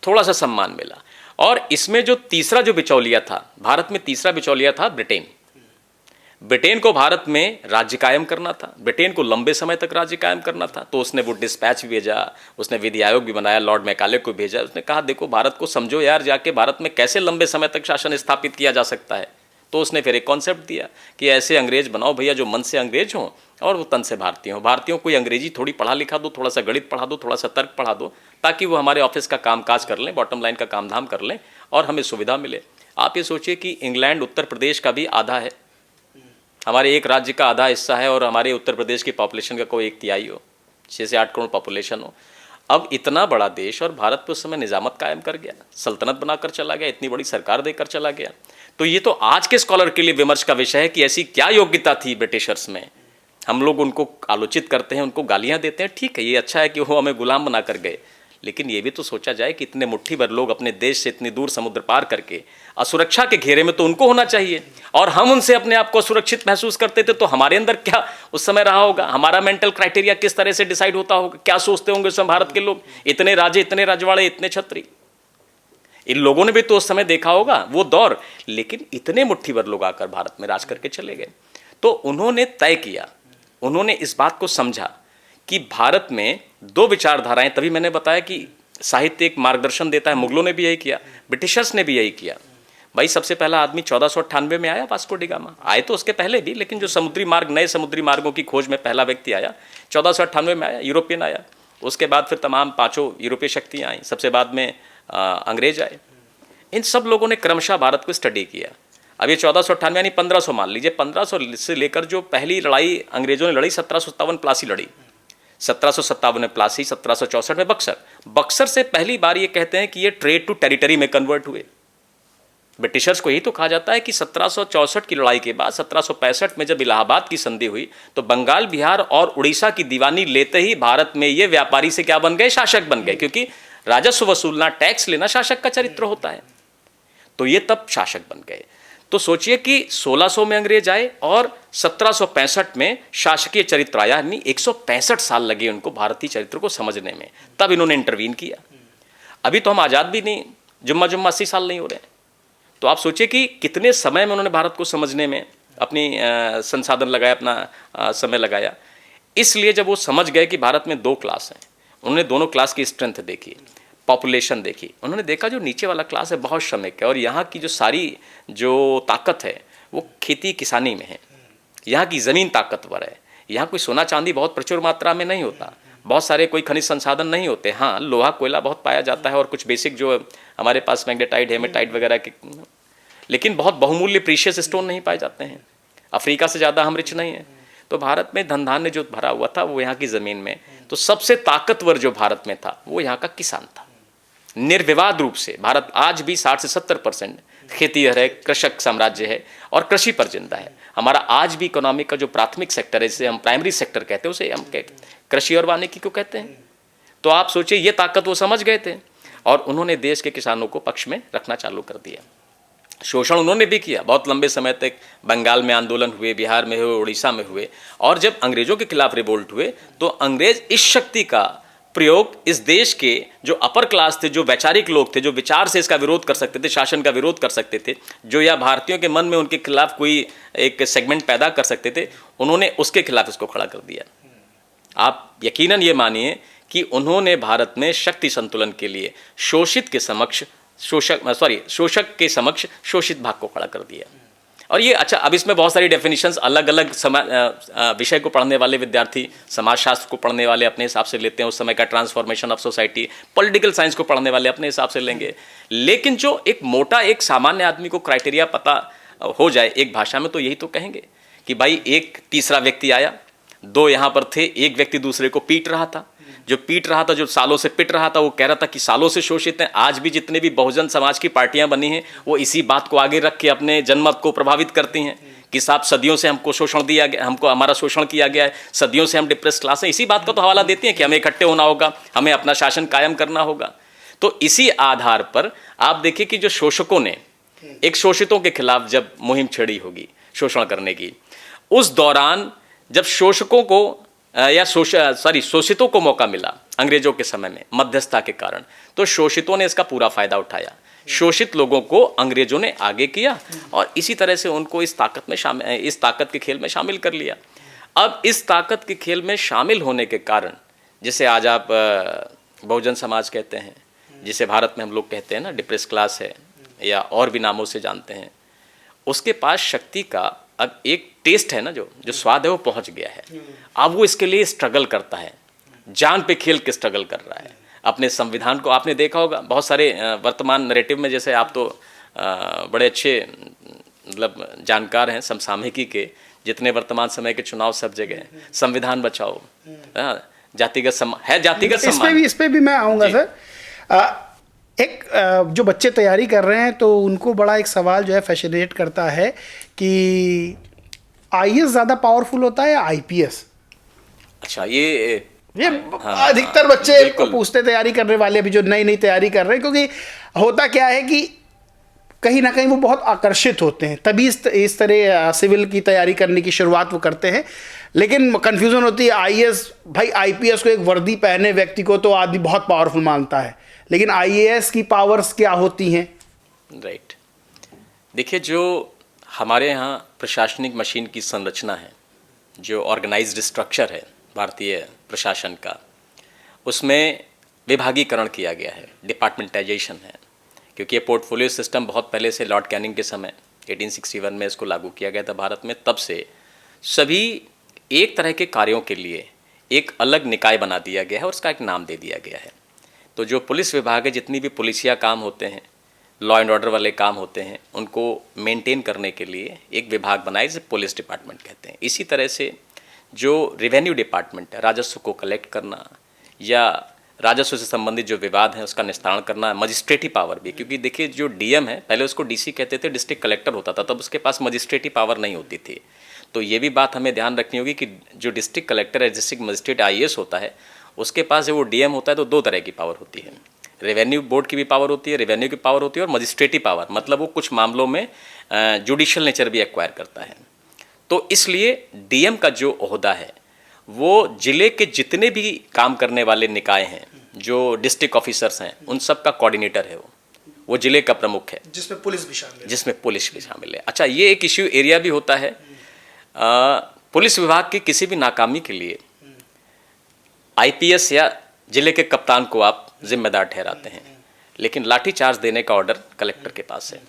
थोड़ा सा सम्मान मिला, और इसमें जो तीसरा जो बिचौलिया था, भारत में तीसरा बिचौलिया था ब्रिटेन। ब्रिटेन को भारत में राज्य कायम करना था, ब्रिटेन को लंबे समय तक राज्य कायम करना था। तो उसने वो डिस्पैच भी भेजा, उसने विधि आयोग भी बनाया, लॉर्ड मैकाले को भेजा। उसने कहा देखो भारत को समझो यार, जाके भारत में कैसे लंबे समय तक शासन स्थापित किया जा सकता है। तो उसने फिर एक कॉन्सेप्ट दिया कि ऐसे अंग्रेज बनाओ भैया जो मन से अंग्रेज हों और वो तन से भारतीय हों। भारतीयों को अंग्रेजी थोड़ी पढ़ा लिखा दो, थोड़ा सा गणित पढ़ा दो, थोड़ा सा तर्क पढ़ा दो, ताकि वो हमारे ऑफिस का कामकाज कर लें, बॉटम लाइन का काम धाम कर लें और हमें सुविधा मिले। आप ये सोचिए कि इंग्लैंड उत्तर प्रदेश का भी आधा है, हमारे एक राज्य का आधा हिस्सा है, और हमारे उत्तर प्रदेश की पॉपुलेशन का कोई 1/3 हो, 6 से 8 करोड़ पॉपुलेशन हो। अब इतना बड़ा देश, और भारत पे उस समय निजामत कायम कर गया, सल्तनत बनाकर चला गया, इतनी बड़ी सरकार देकर चला गया। तो ये तो आज के स्कॉलर के लिए विमर्श का विषय है कि ऐसी क्या योग्यता थी ब्रिटिशर्स में। हम लोग उनको आलोचित करते हैं, उनको गालियां देते हैं, ठीक है, ये अच्छा है कि वो हमें गुलाम बना कर गए। लेकिन ये भी तो सोचा जाए कि इतने मुट्ठी भर लोग अपने देश से इतनी दूर समुद्र पार करके असुरक्षा के घेरे में तो उनको होना चाहिए, और हम उनसे अपने आप को सुरक्षित महसूस करते थे। तो हमारे अंदर क्या उस समय रहा होगा, हमारा मेंटल क्राइटेरिया किस तरह से डिसाइड होता होगा, क्या सोचते होंगे उस समय भारत के लोग, इतने राजे, इतने रजवाड़े, इतने छत्री। इन लोगों ने भी तो उस समय देखा होगा वो दौर। लेकिन इतने मुट्ठी भर लोग आकर भारत में राज करके चले गए। तो उन्होंने तय किया, उन्होंने इस बात को समझा कि भारत में दो विचारधाराएं, तभी मैंने बताया कि साहित्य एक मार्गदर्शन देता है। मुगलों ने भी यही किया, ब्रिटिशर्स ने भी यही किया। भाई सबसे पहला आदमी 1498 में आया, वास्को डी गामा। आए तो उसके पहले भी, लेकिन जो समुद्री मार्ग, नए समुद्री मार्गों की खोज में पहला व्यक्ति आया 1498 में आया, यूरोपियन आया। उसके बाद फिर तमाम 5 यूरोपीय शक्तियाँ आई, सबसे बाद में अंग्रेज आए। इन सब लोगों ने क्रमशः भारत को स्टडी किया। अब ये 1498 यानी 1500 मान लीजिए, 1500 से लेकर जो पहली लड़ाई अंग्रेजों ने लड़ी 1757 प्लासी लड़ी, 1757 में प्लासी, 1764 में बक्सर। बक्सर से पहली बार ये कहते हैं कि ये ट्रेड टू टेरिटरी में कन्वर्ट हुए। ब्रिटिशर्स को यही तो कहा जाता है कि 1764 की लड़ाई के बाद 1765 में जब इलाहाबाद की संधि हुई तो बंगाल, बिहार और उड़ीसा की दीवानी लेते ही भारत में ये व्यापारी से क्या बन गए, शासक बन गए। क्योंकि राजस्व वसूलना, टैक्स लेना शासक का चरित्र होता है। तो ये तब शासक बन गए। तो सोचिए कि 1600 में अंग्रेज आए और 1765 में शासकीय चरित्र आया, यानी 165 साल लगे उनको भारतीय चरित्र को समझने में। तब इन्होंने इंटरवीन किया। अभी तो हम आज़ाद भी नहीं, जुम्मा 80 साल नहीं हो रहे हैं। तो आप सोचिए कि कितने समय में उन्होंने भारत को समझने में अपनी संसाधन लगाया, अपना समय लगाया। इसलिए जब वो समझ गए कि भारत में 2 क्लास हैं, उन्होंने दोनों क्लास की स्ट्रेंथ देखी। पॉपुलेशन देखी, उन्होंने देखा जो नीचे वाला क्लास है बहुत श्रमिक है और यहाँ की जो सारी जो ताकत है वो खेती किसानी में है। यहाँ की ज़मीन ताकतवर है, यहाँ कोई सोना चांदी बहुत प्रचुर मात्रा में नहीं होता, बहुत सारे कोई खनिज संसाधन नहीं होते। हाँ, लोहा कोयला बहुत पाया जाता है और कुछ बेसिक जो हमारे पास मैग्नेटाइट हेमेटाइट वगैरह के, लेकिन बहुत बहुमूल्य प्रीशियस स्टोन नहीं पाए जाते हैं। अफ्रीका से ज़्यादा हम रिच नहीं हैं। तो भारत में धन धान्य जो भरा हुआ था वो यहाँ की ज़मीन में, तो सबसे ताकतवर जो भारत में था वो यहाँ का किसान था। निर्विवाद रूप से भारत आज भी 60 से 70% खेती है, कृषक साम्राज्य है और कृषि पर जिंदा है। हमारा आज भी इकोनॉमी का जो प्राथमिक सेक्टर है, जिसे हम प्राइमरी सेक्टर कहते हैं, उसे हम कृषि और वानिकी को कहते हैं। तो आप सोचिए, ये ताकत वो समझ गए थे और उन्होंने देश के किसानों को पक्ष में रखना चालू कर दिया। शोषण उन्होंने भी किया, बहुत लंबे समय तक बंगाल में आंदोलन हुए, बिहार में हुए, उड़ीसा में हुए, और जब अंग्रेजों के खिलाफ रिवोल्ट हुए तो अंग्रेज इस शक्ति का प्रयोग इस देश के जो अपर क्लास थे, जो वैचारिक लोग थे, जो विचार से इसका विरोध कर सकते थे, शासन का विरोध कर सकते थे, जो या भारतीयों के मन में उनके खिलाफ कोई एक सेगमेंट पैदा कर सकते थे, उन्होंने उसके खिलाफ इसको खड़ा कर दिया। आप यकीनन ये मानिए कि उन्होंने भारत में शक्ति संतुलन के लिए शोषक के समक्ष शोषित भाग को खड़ा कर दिया। और ये अच्छा, अब इसमें बहुत सारी डेफिनेशंस अलग अलग विषय को पढ़ने वाले विद्यार्थी, समाजशास्त्र को पढ़ने वाले अपने हिसाब से लेते हैं, उस समय का transformation of society, political science को पढ़ने वाले अपने हिसाब से लेंगे। लेकिन जो एक मोटा एक सामान्य आदमी को क्राइटेरिया पता हो जाए एक भाषा में, तो यही तो कहेंगे कि भाई एक तीसरा व्यक्ति आया, दो यहाँ पर थे, एक व्यक्ति दूसरे को पीट रहा था, जो पीट रहा था, जो सालों से पिट रहा था, वो कह रहा था कि सालों से शोषित हैं। आज भी जितने भी बहुजन समाज की पार्टियां बनी हैं वो इसी बात को आगे रख के अपने जनमत को प्रभावित करती हैं कि साहब सदियों से हमको शोषण दिया गया, हमको हमारा शोषण किया गया है, सदियों से हम डिप्रेस क्लास हैं। इसी बात का तो हवाला देती हैं कि हमें इकट्ठे होना होगा, हमें अपना शासन कायम करना होगा। तो इसी आधार पर आप देखिए कि जो शोषकों ने एक शोषितों के खिलाफ जब मुहिम छेड़ी होगी शोषण करने की, उस दौरान जब शोषकों को या शोषितों को मौका मिला अंग्रेजों के समय में मध्यस्थता के कारण, तो शोषितों ने इसका पूरा फायदा उठाया। शोषित लोगों को अंग्रेजों ने आगे किया और इसी तरह से उनको इस ताकत के खेल में शामिल कर लिया। अब इस ताकत के खेल में शामिल होने के कारण, जिसे आज आप बहुजन समाज कहते हैं, जिसे भारत में हम लोग कहते हैं ना डिप्रेस क्लास है या और भी नामों से जानते हैं, उसके पास शक्ति का अब एक टेस्ट है ना, जो स्वाद है वो पहुंच गया है। अब वो इसके लिए स्ट्रगल करता है, जान पे खेल के स्ट्रगल कर रहा है। अपने संविधान को आपने देखा होगा, बहुत सारे वर्तमान नैरेटिव में, जैसे आप तो बड़े अच्छे मतलब जानकार हैं समसामयिकी के, जितने वर्तमान समय के चुनाव सब जगह हैं, संविधान बचाओ, जातिगत सम्मान, इस पे भी मैं आऊँगा सर। जो बच्चे तैयारी कर रहे हैं तो उनको बड़ा एक सवाल जो है फैसिनेट करता है कि आईएएस ज़्यादा पावरफुल होता है या आईपीएस? अच्छा, ये हाँ, अधिकतर बच्चे को पूछते तैयारी करने वाले भी जो नई तैयारी कर रहे हैं, क्योंकि होता क्या है कि कहीं ना कहीं वो बहुत आकर्षित होते हैं, तभी इस तरह सिविल की तैयारी करने की शुरुआत वो करते हैं। लेकिन कंफ्यूजन होती है, आईएएस भाई आईपीएस को एक वर्दी पहने व्यक्ति को तो आदमी बहुत पावरफुल मानता है, लेकिन आईएएस की पावर्स क्या होती हैं? राइट, देखिए जो हमारे यहाँ प्रशासनिक मशीन की संरचना है, जो ऑर्गेनाइज्ड स्ट्रक्चर है भारतीय प्रशासन का, उसमें विभागीकरण किया गया है, डिपार्टमेंटाइजेशन है, क्योंकि ये पोर्टफोलियो सिस्टम बहुत पहले से लॉर्ड कैनिंग के समय 1861 में इसको लागू किया गया था भारत में। तब से सभी एक तरह के कार्यों के लिए एक अलग निकाय बना दिया गया है और उसका एक नाम दे दिया गया है। तो जो पुलिस विभाग है, जितनी भी पुलिसिया काम होते हैं, लॉ एंड ऑर्डर वाले काम होते हैं, उनको मेंटेन करने के लिए एक विभाग बनाया जिसे पुलिस डिपार्टमेंट कहते हैं। इसी तरह से जो रेवेन्यू डिपार्टमेंट है, राजस्व को कलेक्ट करना या राजस्व से संबंधित जो विवाद हैं उसका निस्तारण करना, मजिस्ट्रेटिव पावर भी, क्योंकि देखिए जो डीएम है, पहले उसको डीसी कहते थे, डिस्ट्रिक्ट कलेक्टर होता था, तब उसके पास मजिस्ट्रेटिव पावर नहीं होती थी। तो ये भी बात हमें ध्यान रखनी होगी कि जो डिस्ट्रिक्ट कलेक्टर है, डिस्ट्रिक्ट मजिस्ट्रेट आईएएस होता है, उसके पास जब वो डीएम होता है तो दो तरह की पावर होती है। रेवेन्यू बोर्ड की भी पावर होती है, रेवेन्यू की पावर होती है, और मजिस्ट्रेटिव पावर मतलब वो कुछ मामलों में जुडिशियल नेचर भी एक्वायर करता है। तो इसलिए डीएम का जो ओहदा है वो जिले के जितने भी काम करने वाले निकाय हैं, जो डिस्ट्रिक्ट ऑफिसर्स हैं, उन सब का कोऑर्डिनेटर है। वो जिले का प्रमुख है, जिसमें पुलिस भी शामिल है। अच्छा, ये एक इश्यू एरिया भी होता है। पुलिस विभाग की किसी भी नाकामी के लिए आईपीएस या जिले के कप्तान को आप जिम्मेदार ठहराते हैं, लेकिन लाठी चार्ज देने का ऑर्डर कलेक्टर के पास है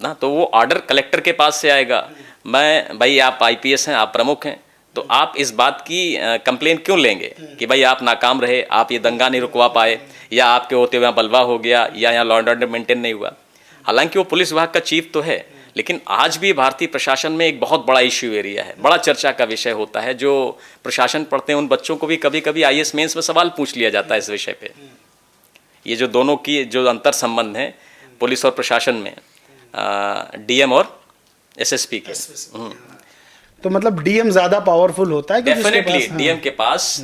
ना, तो वो ऑर्डर कलेक्टर के पास से आएगा। मैं भाई आप आईपीएस हैं, आप प्रमुख हैं, तो आप इस बात की कंप्लेन क्यों लेंगे कि भाई आप नाकाम रहे, आप ये दंगा नहीं रुकवा पाए, या आपके होते हुए बलवा हो गया, या यहाँ लॉ एंड ऑर्डर मेंटेन नहीं हुआ। हालांकि वो पुलिस विभाग का चीफ तो है, लेकिन आज भी भारतीय प्रशासन में एक बहुत बड़ा इश्यू एरिया है, बड़ा चर्चा का विषय होता है। जो प्रशासन पढ़ते हैं उन बच्चों को भी कभी कभी आईएएस मेंस में सवाल पूछ लिया जाता है इस विषय पे। ये जो दोनों की जो अंतर संबंध है पुलिस और प्रशासन में, डीएम और एसएसपी के, तो मतलब डीएम ज्यादा पावरफुल होता है डेफिनेटली। डीएम के पास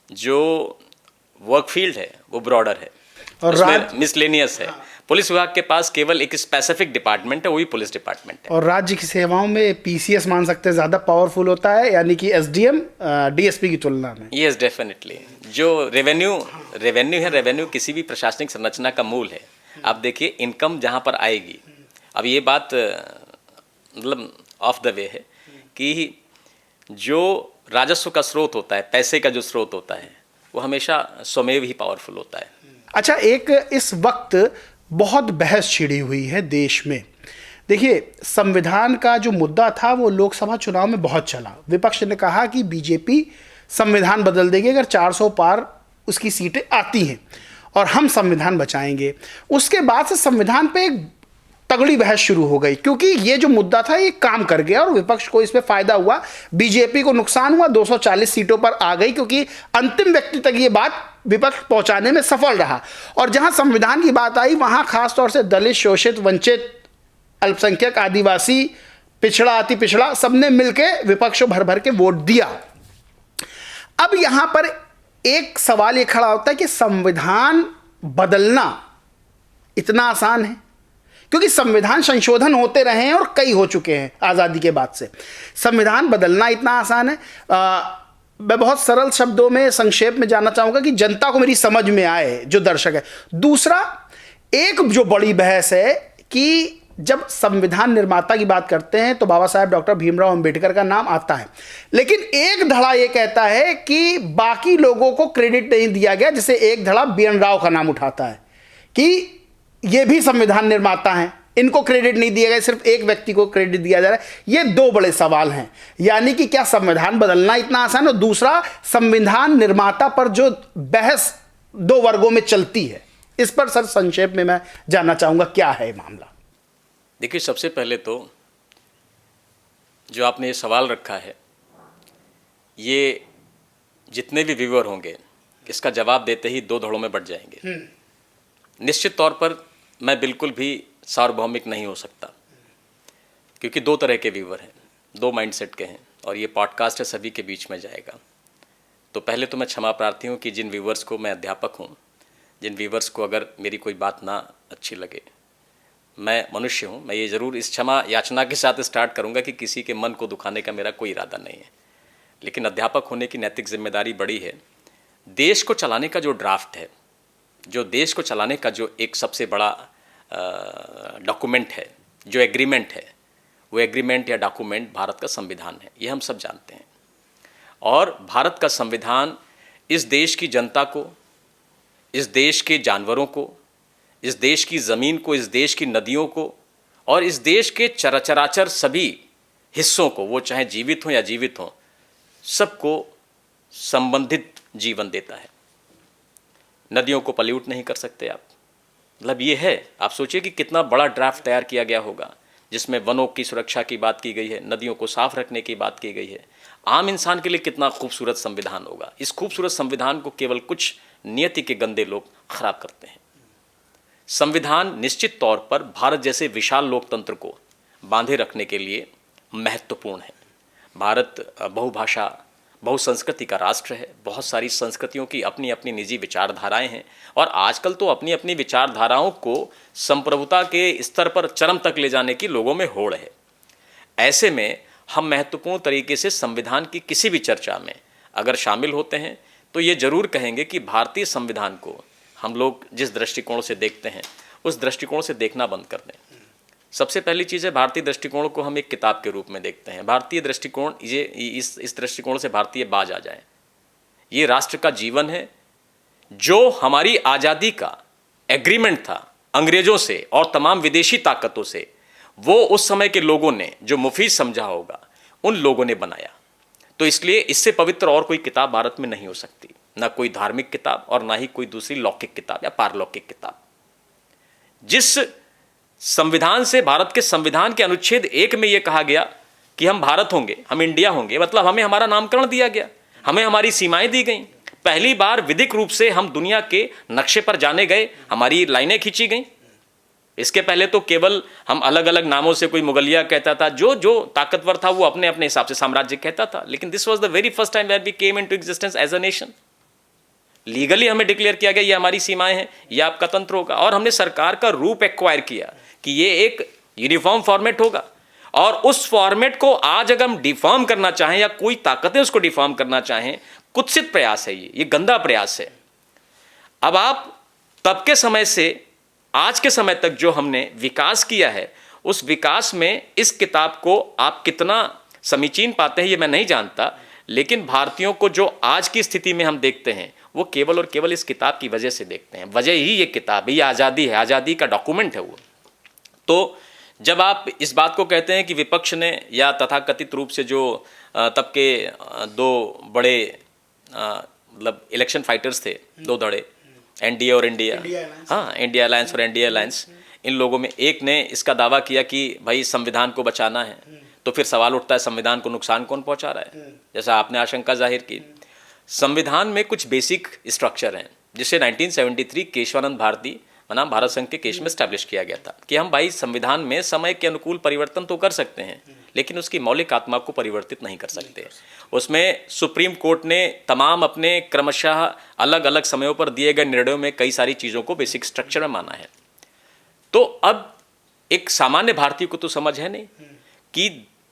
जो वर्क फील्ड है वो ब्रॉडर है और मिसलेनियस है। पुलिस विभाग के पास केवल एक स्पेसिफिक डिपार्टमेंट है, वही पुलिस डिपार्टमेंट है। और राज्य की सेवाओं में पीसीएस मान सकते हैं ज्यादा पावरफुल होता है, यानी कि एसडीएम डीएसपी की तुलना में। Yes definitely. जो रेवेन्यू है, रेवेन्यू किसी भी प्रशासनिक संरचना का मूल है। आप देखिए इनकम जहाँ पर आएगी, अब ये बात मतलब ऑफ द वे है कि जो राजस्व का स्रोत होता है, पैसे का जो स्रोत होता है, वो हमेशा स्वमेव ही पावरफुल होता है। अच्छा, एक इस वक्त बहुत बहस छिड़ी हुई है देश में। देखिए, संविधान का जो मुद्दा था वो लोकसभा चुनाव में बहुत चला। विपक्ष ने कहा कि बीजेपी संविधान बदल देगी अगर 400 पार उसकी सीटें आती हैं और हम संविधान बचाएंगे। उसके बाद से संविधान पे एक तगड़ी बहस शुरू हो गई, क्योंकि ये जो मुद्दा था ये काम कर गया और विपक्ष को इसमें फायदा हुआ, बीजेपी को नुकसान हुआ, 240 सीटों पर आ गई, क्योंकि अंतिम व्यक्ति तक ये बात विपक्ष पहुंचाने में सफल रहा। और जहां संविधान की बात आई वहां खासतौर से दलित, शोषित, वंचित, अल्पसंख्यक, आदिवासी, पिछड़ा, अति पिछड़ा, सबने मिलकर विपक्ष को भर भर के वोट दिया। अब यहां पर एक सवाल ये खड़ा होता है कि संविधान बदलना इतना आसान है, क्योंकि संविधान संशोधन होते रहे हैं और कई हो चुके हैं आज़ादी के बाद से। संविधान बदलना इतना आसान है? मैं बहुत सरल शब्दों में संक्षेप में जानना चाहूँगा कि जनता को मेरी समझ में आए, जो दर्शक है। दूसरा, एक जो बड़ी बहस है कि जब संविधान निर्माता की बात करते हैं तो बाबा साहेब डॉक्टर भीमराव अंबेडकर का नाम आता है, लेकिन एक धड़ा ये कहता है कि बाकी लोगों को क्रेडिट नहीं दिया गया, जिसे एक धड़ा BN राव का नाम उठाता है कि ये भी संविधान निर्माता हैं, इनको क्रेडिट नहीं दिया गया, सिर्फ एक व्यक्ति को क्रेडिट दिया जा रहा है। ये दो बड़े सवाल हैं, यानी कि क्या संविधान बदलना इतना आसान है, और दूसरा संविधान निर्माता पर जो बहस दो वर्गों में चलती है, इस पर सर संक्षेप में मैं जानना चाहूंगा क्या है मामला। देखिए, सबसे पहले तो जो आपने ये सवाल रखा है, ये जितने भी व्यूअर होंगे इसका जवाब देते ही दो धड़ों में बढ़ जाएंगे। निश्चित तौर पर मैं बिल्कुल भी सार्वभौमिक नहीं हो सकता, क्योंकि दो तरह के व्यूअर हैं, दो माइंडसेट के हैं, और ये पॉडकास्ट है सभी के बीच में जाएगा। तो पहले तो मैं क्षमा प्रार्थी हूँ कि जिन व्यूअर्स को, मैं अध्यापक हूँ, जिन व्यूअर्स को अगर मेरी कोई बात ना अच्छी लगे, मैं मनुष्य हूँ, मैं ये ज़रूर इस क्षमा याचना के साथ स्टार्ट करूँगा कि किसी के मन को दुखाने का मेरा कोई इरादा नहीं है, लेकिन अध्यापक होने की नैतिक जिम्मेदारी बड़ी है। देश को चलाने का जो ड्राफ्ट है, जो देश को चलाने का जो एक सबसे बड़ा डॉक्यूमेंट है, जो एग्रीमेंट है, वो एग्रीमेंट या डॉक्यूमेंट भारत का संविधान है, ये हम सब जानते हैं। और भारत का संविधान इस देश की जनता को, इस देश के जानवरों को, इस देश की ज़मीन को, इस देश की नदियों को और इस देश के चराचर सभी हिस्सों को, वो चाहे जीवित हों या जीवित हों, सबको संबंधित जीवन देता है। नदियों को पल्यूट नहीं कर सकते आप, मतलब ये है। आप सोचिए कि कितना बड़ा ड्राफ्ट तैयार किया गया होगा, जिसमें वनों की सुरक्षा की बात की गई है, नदियों को साफ रखने की बात की गई है। आम इंसान के लिए कितना खूबसूरत संविधान होगा। इस खूबसूरत संविधान को केवल कुछ नियति के गंदे लोग खराब करते हैं। संविधान निश्चित तौर पर भारत जैसे विशाल लोकतंत्र को बांधे रखने के लिए महत्वपूर्ण है। भारत बहुभाषा, बहुसंस्कृति का राष्ट्र है। बहुत सारी संस्कृतियों की अपनी अपनी निजी विचारधाराएं हैं, और आजकल तो अपनी अपनी विचारधाराओं को संप्रभुता के स्तर पर चरम तक ले जाने की लोगों में होड़ है। ऐसे में हम महत्वपूर्ण तरीके से संविधान की किसी भी चर्चा में अगर शामिल होते हैं तो ये जरूर कहेंगे कि भारतीय संविधान को हम लोग जिस दृष्टिकोण से देखते हैं उस दृष्टिकोण से देखना बंद कर दें। सबसे पहली चीज़ है, भारतीय दृष्टिकोण को हम एक किताब के रूप में देखते हैं। भारतीय दृष्टिकोण, ये इस दृष्टिकोण से भारतीय बाज आ जाए। ये राष्ट्र का जीवन है, जो हमारी आज़ादी का एग्रीमेंट था अंग्रेजों से और तमाम विदेशी ताकतों से, वो उस समय के लोगों ने जो मुफीद समझा होगा उन लोगों ने बनाया। तो इसलिए इससे पवित्र और कोई किताब भारत में नहीं हो सकती, ना कोई धार्मिक किताब और ना ही कोई दूसरी लौकिक किताब या पारलौकिक किताब। जिस संविधान से, भारत के संविधान के अनुच्छेद 1 में यह कहा गया कि हम भारत होंगे, हम इंडिया होंगे, मतलब हमें हमारा नामकरण दिया गया, हमें हमारी सीमाएं दी गई, पहली बार विधिक रूप से हम दुनिया के नक्शे पर जाने गए, हमारी लाइनें खींची गई। इसके पहले तो केवल हम अलग अलग नामों से, कोई मुगलिया कहता था, जो जो ताकतवर था वो अपने अपने हिसाब से साम्राज्य कहता था, लेकिन this was the very first time where we came into existence as a nation. Legally हमें डिक्लेयर किया गया ये हमारी सीमाएं हैं, ये आपका तंत्र होगा, और हमने सरकार का रूप एक्वायर किया कि ये एक यूनिफॉर्म फॉर्मेट होगा। और उस फॉर्मेट को आज अगर हम डिफॉर्म करना चाहें या कोई ताकतें उसको डिफॉर्म करना चाहें, कुत्सित प्रयास है, ये गंदा प्रयास है। अब आप तब के समय से आज के समय तक जो हमने विकास किया है, उस विकास में इस किताब को आप कितना समीचीन पाते हैं ये मैं नहीं जानता, लेकिन भारतीयों को जो आज की स्थिति में हम देखते हैं वो केवल और केवल इस किताब की वजह से देखते हैं। वजह ही ये किताब है, ये आज़ादी है, आज़ादी का डॉक्यूमेंट है वो। तो जब आप इस बात को कहते हैं कि विपक्ष ने या तथाकथित रूप से जो तब के दो बड़े मतलब इलेक्शन फाइटर्स थे, दो धड़े, एनडीए और इंडिया, हाँ, इंडिया अलायंस और एनडीए अलायंस, इन लोगों में एक ने इसका दावा किया कि भाई संविधान को बचाना है, तो फिर सवाल उठता है संविधान को नुकसान कौन पहुंचा रहा है। जैसा आपने आशंका जाहिर की, संविधान में कुछ बेसिक स्ट्रक्चर हैं जिसे 1973 केशवानंद भारती बनाम भारत संघ के केस में स्टैब्लिश किया गया था कि हम भाई संविधान में समय के अनुकूल परिवर्तन तो कर सकते हैं, लेकिन उसकी मौलिक आत्मा को परिवर्तित नहीं कर सकते। उसमें सुप्रीम कोर्ट ने तमाम अपने क्रमशः अलग अलग समयों पर दिए गए निर्णयों में कई सारी चीज़ों को बेसिक स्ट्रक्चर में माना है। तो अब एक सामान्य भारतीय को तो समझ है नहीं कि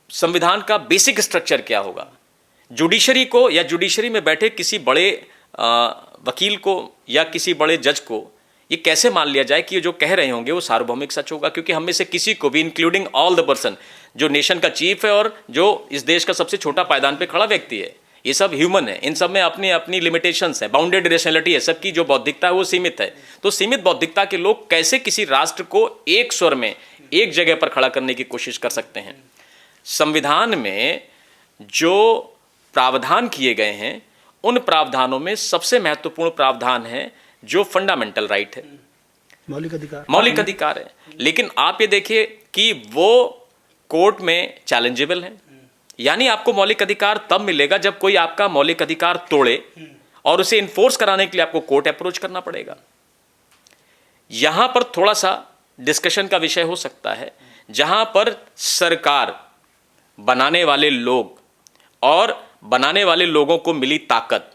संविधान का बेसिक स्ट्रक्चर क्या होगा। जुडिशरी को या जुडिशरी में बैठे किसी बड़े वकील को या किसी बड़े जज को ये कैसे मान लिया जाए कि ये जो कह रहे होंगे वो सार्वभौमिक सच होगा, क्योंकि हम में से किसी को भी, इंक्लूडिंग ऑल द पर्सन, जो नेशन का चीफ है और जो इस देश का सबसे छोटा पायदान पे खड़ा व्यक्ति है, ये सब ह्यूमन है, इन सब में अपनी अपनी लिमिटेशंस है, बाउंडेड रेशनलिटी है, सबकी जो बौद्धिकता है वो सीमित है। तो सीमित बौद्धिकता के लोग कैसे किसी राष्ट्र को एक स्वर में एक जगह पर खड़ा करने की कोशिश कर सकते हैं। संविधान में जो प्रावधान किए गए हैं उन प्रावधानों में सबसे महत्वपूर्ण प्रावधान है जो फंडामेंटल राइट है, मौलिक अधिकार है। लेकिन आप ये देखिए कि वो कोर्ट में चैलेंजेबल है, यानी आपको मौलिक अधिकार तब मिलेगा जब कोई आपका मौलिक अधिकार तोड़े और उसे इन्फोर्स कराने के लिए आपको कोर्ट अप्रोच करना पड़ेगा। यहां पर थोड़ा सा डिस्कशन का विषय हो सकता है, जहां पर सरकार, बनाने वाले लोग और बनाने वाले लोगों को मिली ताकत,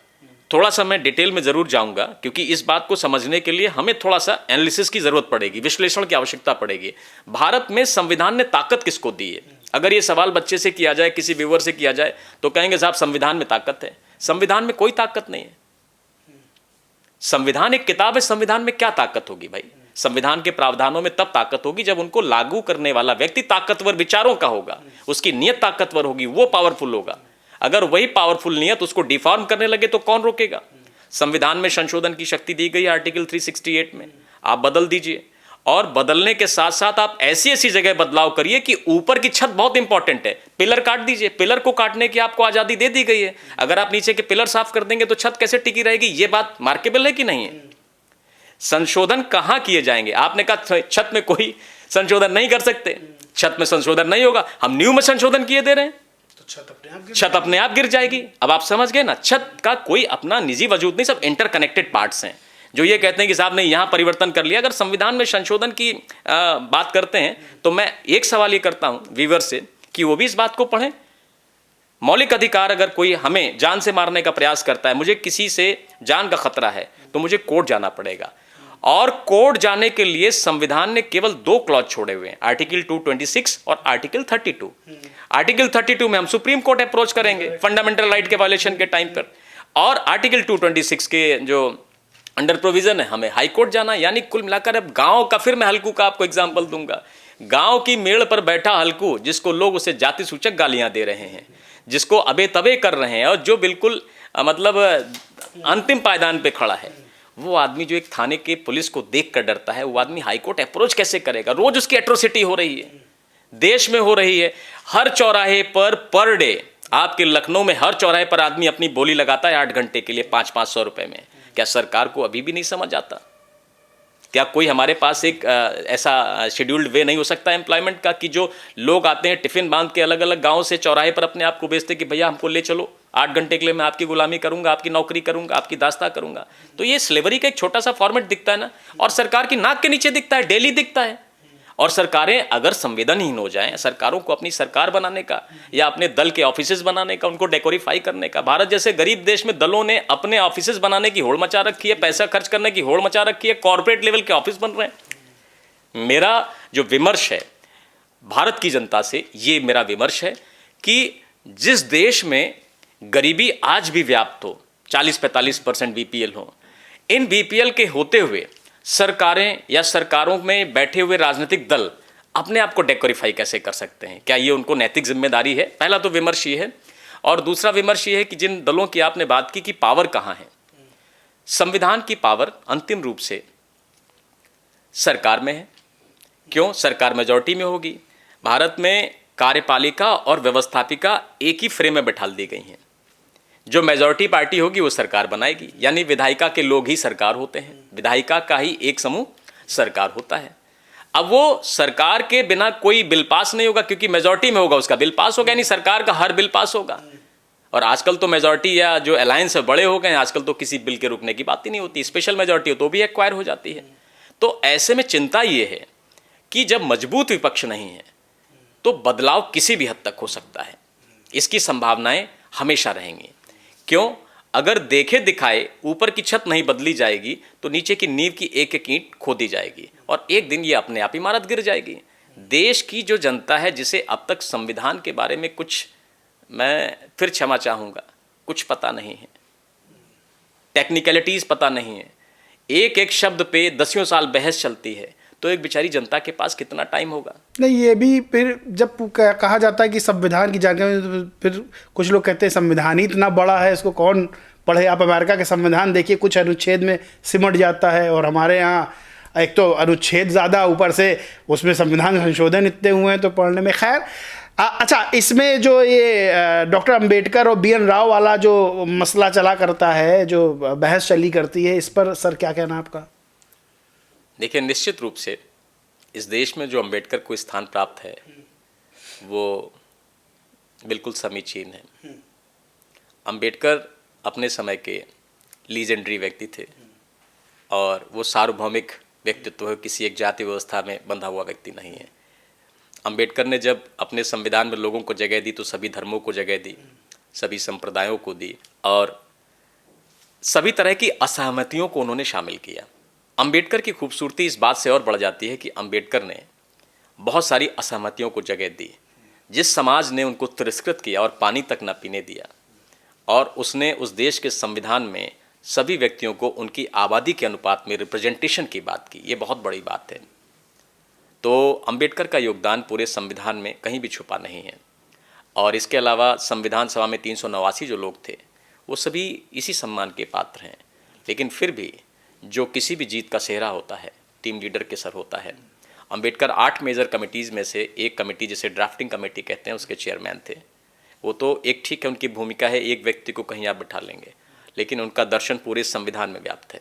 थोड़ा सा मैं डिटेल में जरूर जाऊंगा क्योंकि इस बात को समझने के लिए हमें थोड़ा सा एनालिसिस की जरूरत पड़ेगी, विश्लेषण की आवश्यकता पड़ेगी। भारत में संविधान ने ताकत किसको दी है? अगर ये सवाल बच्चे से किया जाए, किसी व्यूअर से किया जाए, तो कहेंगे साहब संविधान में ताकत है। संविधान में कोई ताकत नहीं है। संविधान एक किताब है, संविधान में क्या ताकत होगी भाई? संविधान के प्रावधानों में तब ताकत होगी जब उनको लागू करने वाला व्यक्ति ताकतवर विचारों का होगा, उसकी नीयत ताकतवर होगी, वो पावरफुल होगा। अगर वही पावरफुल नियत उसको डिफॉर्म करने लगे तो कौन रोकेगा? संविधान में संशोधन की शक्ति दी गई है आर्टिकल 368 में, आप बदल दीजिए, और बदलने के साथ साथ आप ऐसी ऐसी जगह बदलाव करिए कि ऊपर की छत बहुत इंपॉर्टेंट है, पिलर काट दीजिए। पिलर को काटने की आपको आजादी दे दी गई है, अगर आप नीचे के पिलर साफ कर देंगे तो छत कैसे टिकी रहेगी? ये बात मार्केबल है कि नहीं है? संशोधन कहां किए जाएंगे? आपने कहा छत में कोई संशोधन नहीं कर सकते, छत में संशोधन नहीं होगा, हम न्यू में संशोधन किए दे रहे हैं, छत अपने आप गिर जाएगी। अब आप समझ गए ना, छत का कोई अपना निजी वजूद नहीं, सब इंटरकनेक्टेड पार्ट्स हैं। जो ये कहते हैं कि साहब ने यहां परिवर्तन कर लिया, अगर संविधान में संशोधन की बात करते हैं तो मैं एक सवाल ये करता हूं व्यूअर से कि वो भी इस बात को पढ़ें। मौलिक अधिकार, अगर कोई हमें जान से मारने का प्रयास करता है, मुझे किसी से जान का खतरा है, तो मुझे कोर्ट जाना पड़ेगा, और कोर्ट जाने के लिए संविधान ने केवल 2 क्लॉज छोड़े हुए हैं, आर्टिकल 226 और आर्टिकल 32। आर्टिकल 32 में हम सुप्रीम कोर्ट अप्रोच करेंगे फंडामेंटल राइट के वायलेशन के टाइम पर, और आर्टिकल 226 के जो अंडर प्रोविजन है हमें हाई कोर्ट जाना। यानी कुल मिलाकर अब गांव का, फिर मैं हल्कू का आपको एग्जांपल दूंगा, गांव की मेड़ पर बैठा हल्कू, जिसको लोग उसे जाति सूचक गालियां दे रहे हैं, जिसको अबे तबे कर रहे हैं, और जो बिल्कुल मतलब अंतिम पायदान पे खड़ा है, वो आदमी जो एक थाने के पुलिस को देख कर डरता है, वो आदमी हाईकोर्ट अप्रोच कैसे करेगा? रोज उसकी एट्रोसिटी हो रही है, देश में हो रही है। हर चौराहे पर डे आपके लखनऊ में हर चौराहे पर आदमी अपनी बोली लगाता है 8 घंटे के लिए 500-500 रुपए में। क्या सरकार को अभी भी नहीं समझ आता? क्या कोई हमारे पास एक ऐसा शेड्यूल्ड वे नहीं हो सकता एम्प्लॉयमेंट का कि जो लोग आते हैं टिफिन बांध के अलग अलग गांव से चौराहे पर अपने आप को बेचते कि भैया हमको ले चलो, 8 घंटे के लिए मैं आपकी गुलामी करूंगा, आपकी नौकरी करूंगा, आपकी दास्ता करूंगा। तो ये स्लेवरी का एक छोटा सा फॉर्मेट दिखता है ना, और सरकार की नाक के नीचे दिखता है, डेली दिखता है। और सरकारें अगर संवेदनहीन हो जाएं, सरकारों को अपनी सरकार बनाने का या अपने दल के ऑफिसेस बनाने का, उनको डेकोरीफाई करने का, भारत जैसे गरीब देश में दलों ने अपने ऑफिसेस बनाने की होड़ मचा रखी है, पैसा खर्च करने की होड़ मचा रखी है, कॉर्पोरेट लेवल के ऑफिस बन रहे हैं। मेरा जो विमर्श है भारत की जनता से, ये मेरा विमर्श है कि जिस देश में गरीबी आज भी व्याप्त हो, 40-45% बीपीएल हो, इन बीपीएल के होते हुए सरकारें या सरकारों में बैठे हुए राजनीतिक दल अपने आप को डेकोरीफाई कैसे कर सकते हैं? क्या ये उनको नैतिक जिम्मेदारी है? पहला तो विमर्श ये है। और दूसरा विमर्श ये है कि जिन दलों की आपने बात की कि पावर कहाँ है, संविधान की पावर अंतिम रूप से सरकार में है। क्यों? सरकार मेजॉरिटी में होगी। भारत में कार्यपालिका और व्यवस्थापिका एक ही फ्रेम में बैठा दी गई हैं। जो मेजॉरिटी पार्टी होगी वो सरकार बनाएगी, यानी विधायिका के लोग ही सरकार होते हैं, विधायिका का ही एक समूह सरकार होता है। अब वो सरकार के बिना कोई बिल पास नहीं होगा, क्योंकि मेजॉरिटी में होगा उसका बिल पास होगा, यानी सरकार का हर बिल पास होगा। और आजकल तो मेजॉरिटी या जो अलायंस है बड़े हो गए हैं, आजकल तो किसी बिल के रुकने की बात ही नहीं होती, स्पेशल मेजॉरिटी हो तो भी एक्वायर हो जाती है। तो ऐसे में चिंता ये है कि जब मजबूत विपक्ष नहीं है तो बदलाव किसी भी हद तक हो सकता है। इसकी संभावनाएं हमेशा रहेंगी। क्यों? अगर देखे दिखाए ऊपर की छत नहीं बदली जाएगी तो नीचे की नींव की एक एक ईंट खोदी जाएगी और एक दिन ये अपने आप इमारत गिर जाएगी। देश की जो जनता है, जिसे अब तक संविधान के बारे में कुछ, मैं फिर क्षमा चाहूँगा, कुछ पता नहीं है, टेक्निकलिटीज़ पता नहीं है, एक एक शब्द पे 10 साल बहस चलती है, तो एक बेचारी जनता के पास कितना टाइम होगा? नहीं, ये भी फिर जब कहा जाता है कि संविधान की जानकारी, तो फिर कुछ लोग कहते हैं संविधान ही इतना बड़ा है, इसको कौन पढ़े? आप अमेरिका के संविधान देखिए, कुछ अनुच्छेद में सिमट जाता है, और हमारे यहाँ एक तो अनुच्छेद ज़्यादा, ऊपर से उसमें संविधान संशोधन इतने हुए हैं, तो पढ़ने में खैर। अच्छा, इसमें जो ये डॉक्टर अंबेडकर और BN राव वाला जो मसला चला करता है, जो बहस चली करती है, इस पर सर क्या कहना आपका? देखिए, निश्चित रूप से इस देश में जो अंबेडकर को स्थान प्राप्त है वो बिल्कुल समीचीन है। अंबेडकर अपने समय के लीजेंडरी व्यक्ति थे और वो सार्वभौमिक व्यक्तित्व है, किसी एक जाति व्यवस्था में बंधा हुआ व्यक्ति नहीं है। अंबेडकर ने जब अपने संविधान में लोगों को जगह दी तो सभी धर्मों को जगह दी, सभी संप्रदायों को दी, और सभी तरह की असहमतियों को उन्होंने शामिल किया। अंबेडकर की खूबसूरती इस बात से और बढ़ जाती है कि अंबेडकर ने बहुत सारी असहमतियों को जगह दी। जिस समाज ने उनको तिरस्कृत किया और पानी तक न पीने दिया, और उसने उस देश के संविधान में सभी व्यक्तियों को उनकी आबादी के अनुपात में रिप्रेजेंटेशन की बात की, ये बहुत बड़ी बात है। तो अंबेडकर का योगदान पूरे संविधान में कहीं भी छुपा नहीं है। और इसके अलावा संविधान सभा में 389 जो लोग थे वो सभी इसी सम्मान के पात्र हैं। लेकिन फिर भी जो किसी भी जीत का सेहरा होता है, टीम लीडर के सर होता है। अंबेडकर 8 मेजर कमिटीज़ में से एक कमेटी, जिसे ड्राफ्टिंग कमेटी कहते हैं, उसके चेयरमैन थे। वो तो एक ठीक है, उनकी भूमिका है, एक व्यक्ति को कहीं आप बिठा लेंगे, लेकिन उनका दर्शन पूरे संविधान में व्याप्त है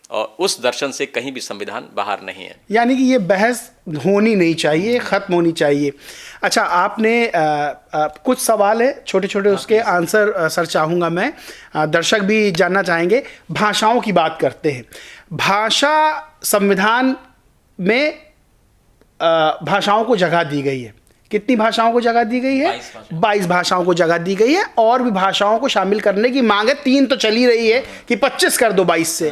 और उस दर्शन से कहीं भी संविधान बाहर नहीं है। यानी कि ये बहस होनी नहीं चाहिए, ख़त्म होनी चाहिए। अच्छा, आपने कुछ सवाल है छोटे छोटे, उसके आंसर सर चाहूँगा मैं, दर्शक भी जानना चाहेंगे। भाषाओं की बात करते हैं, भाषा संविधान में भाषाओं को जगह दी गई है। कितनी भाषाओं को जगह दी गई है? 22 भाषाओं को जगह दी गई है, और भी भाषाओं को शामिल करने की मांग है। 3 तो चली रही है कि 25 कर दो 22 से।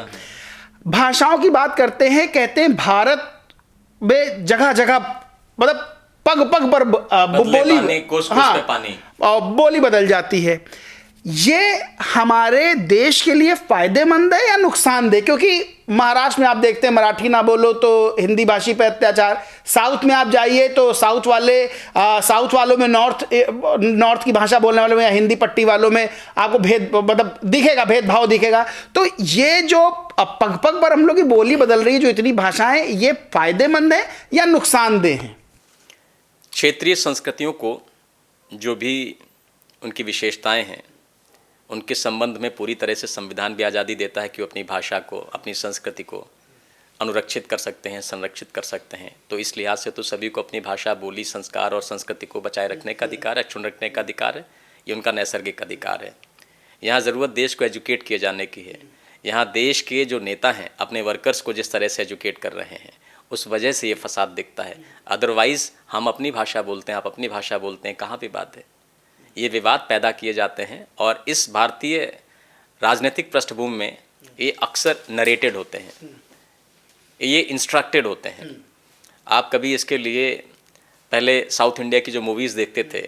भाषाओं की बात करते हैं, कहते हैं भारत में जगह जगह, मतलब पग पग पर बोली, कोस पे पानी, और बोली बदल जाती है। ये हमारे देश के लिए फायदेमंद है या नुकसानदेह? क्योंकि महाराष्ट्र में आप देखते हैं मराठी ना बोलो तो हिंदी भाषी पे अत्याचार, साउथ में आप जाइए तो साउथ वालों में नॉर्थ की भाषा बोलने वालों में या हिंदी पट्टी वालों में आपको भेदभाव दिखेगा। तो ये जो पग पग पर हम लोग की बोली बदल रही है, जो इतनी भाषाएं, ये फायदेमंद है या नुकसानदेह है? क्षेत्रीय संस्कृतियों को जो भी उनकी विशेषताएं हैं, उनके संबंध में पूरी तरह से संविधान भी आज़ादी देता है कि वो अपनी भाषा को, अपनी संस्कृति को अनुरक्षित कर सकते हैं, संरक्षित कर सकते हैं। तो इस लिहाज से तो सभी को अपनी भाषा, बोली, संस्कार और संस्कृति को बचाए रखने का अधिकार है, अक्षुण्ण रखने का अधिकार है। ये उनका नैसर्गिक अधिकार है। यहाँ ज़रूरत देश को एजुकेट किए जाने की है। यहाँ देश के जो नेता हैं अपने वर्कर्स को जिस तरह से एजुकेट कर रहे हैं, उस वजह से ये फसाद दिखता है। अदरवाइज़ हम अपनी भाषा बोलते हैं, आप अपनी भाषा बोलते हैं, कहाँ पे बात है? ये विवाद पैदा किए जाते हैं और इस भारतीय राजनीतिक पृष्ठभूमि में ये अक्सर नरेटेड होते हैं, ये इंस्ट्रक्टेड होते हैं। आप कभी इसके लिए पहले साउथ इंडिया की जो मूवीज़ देखते थे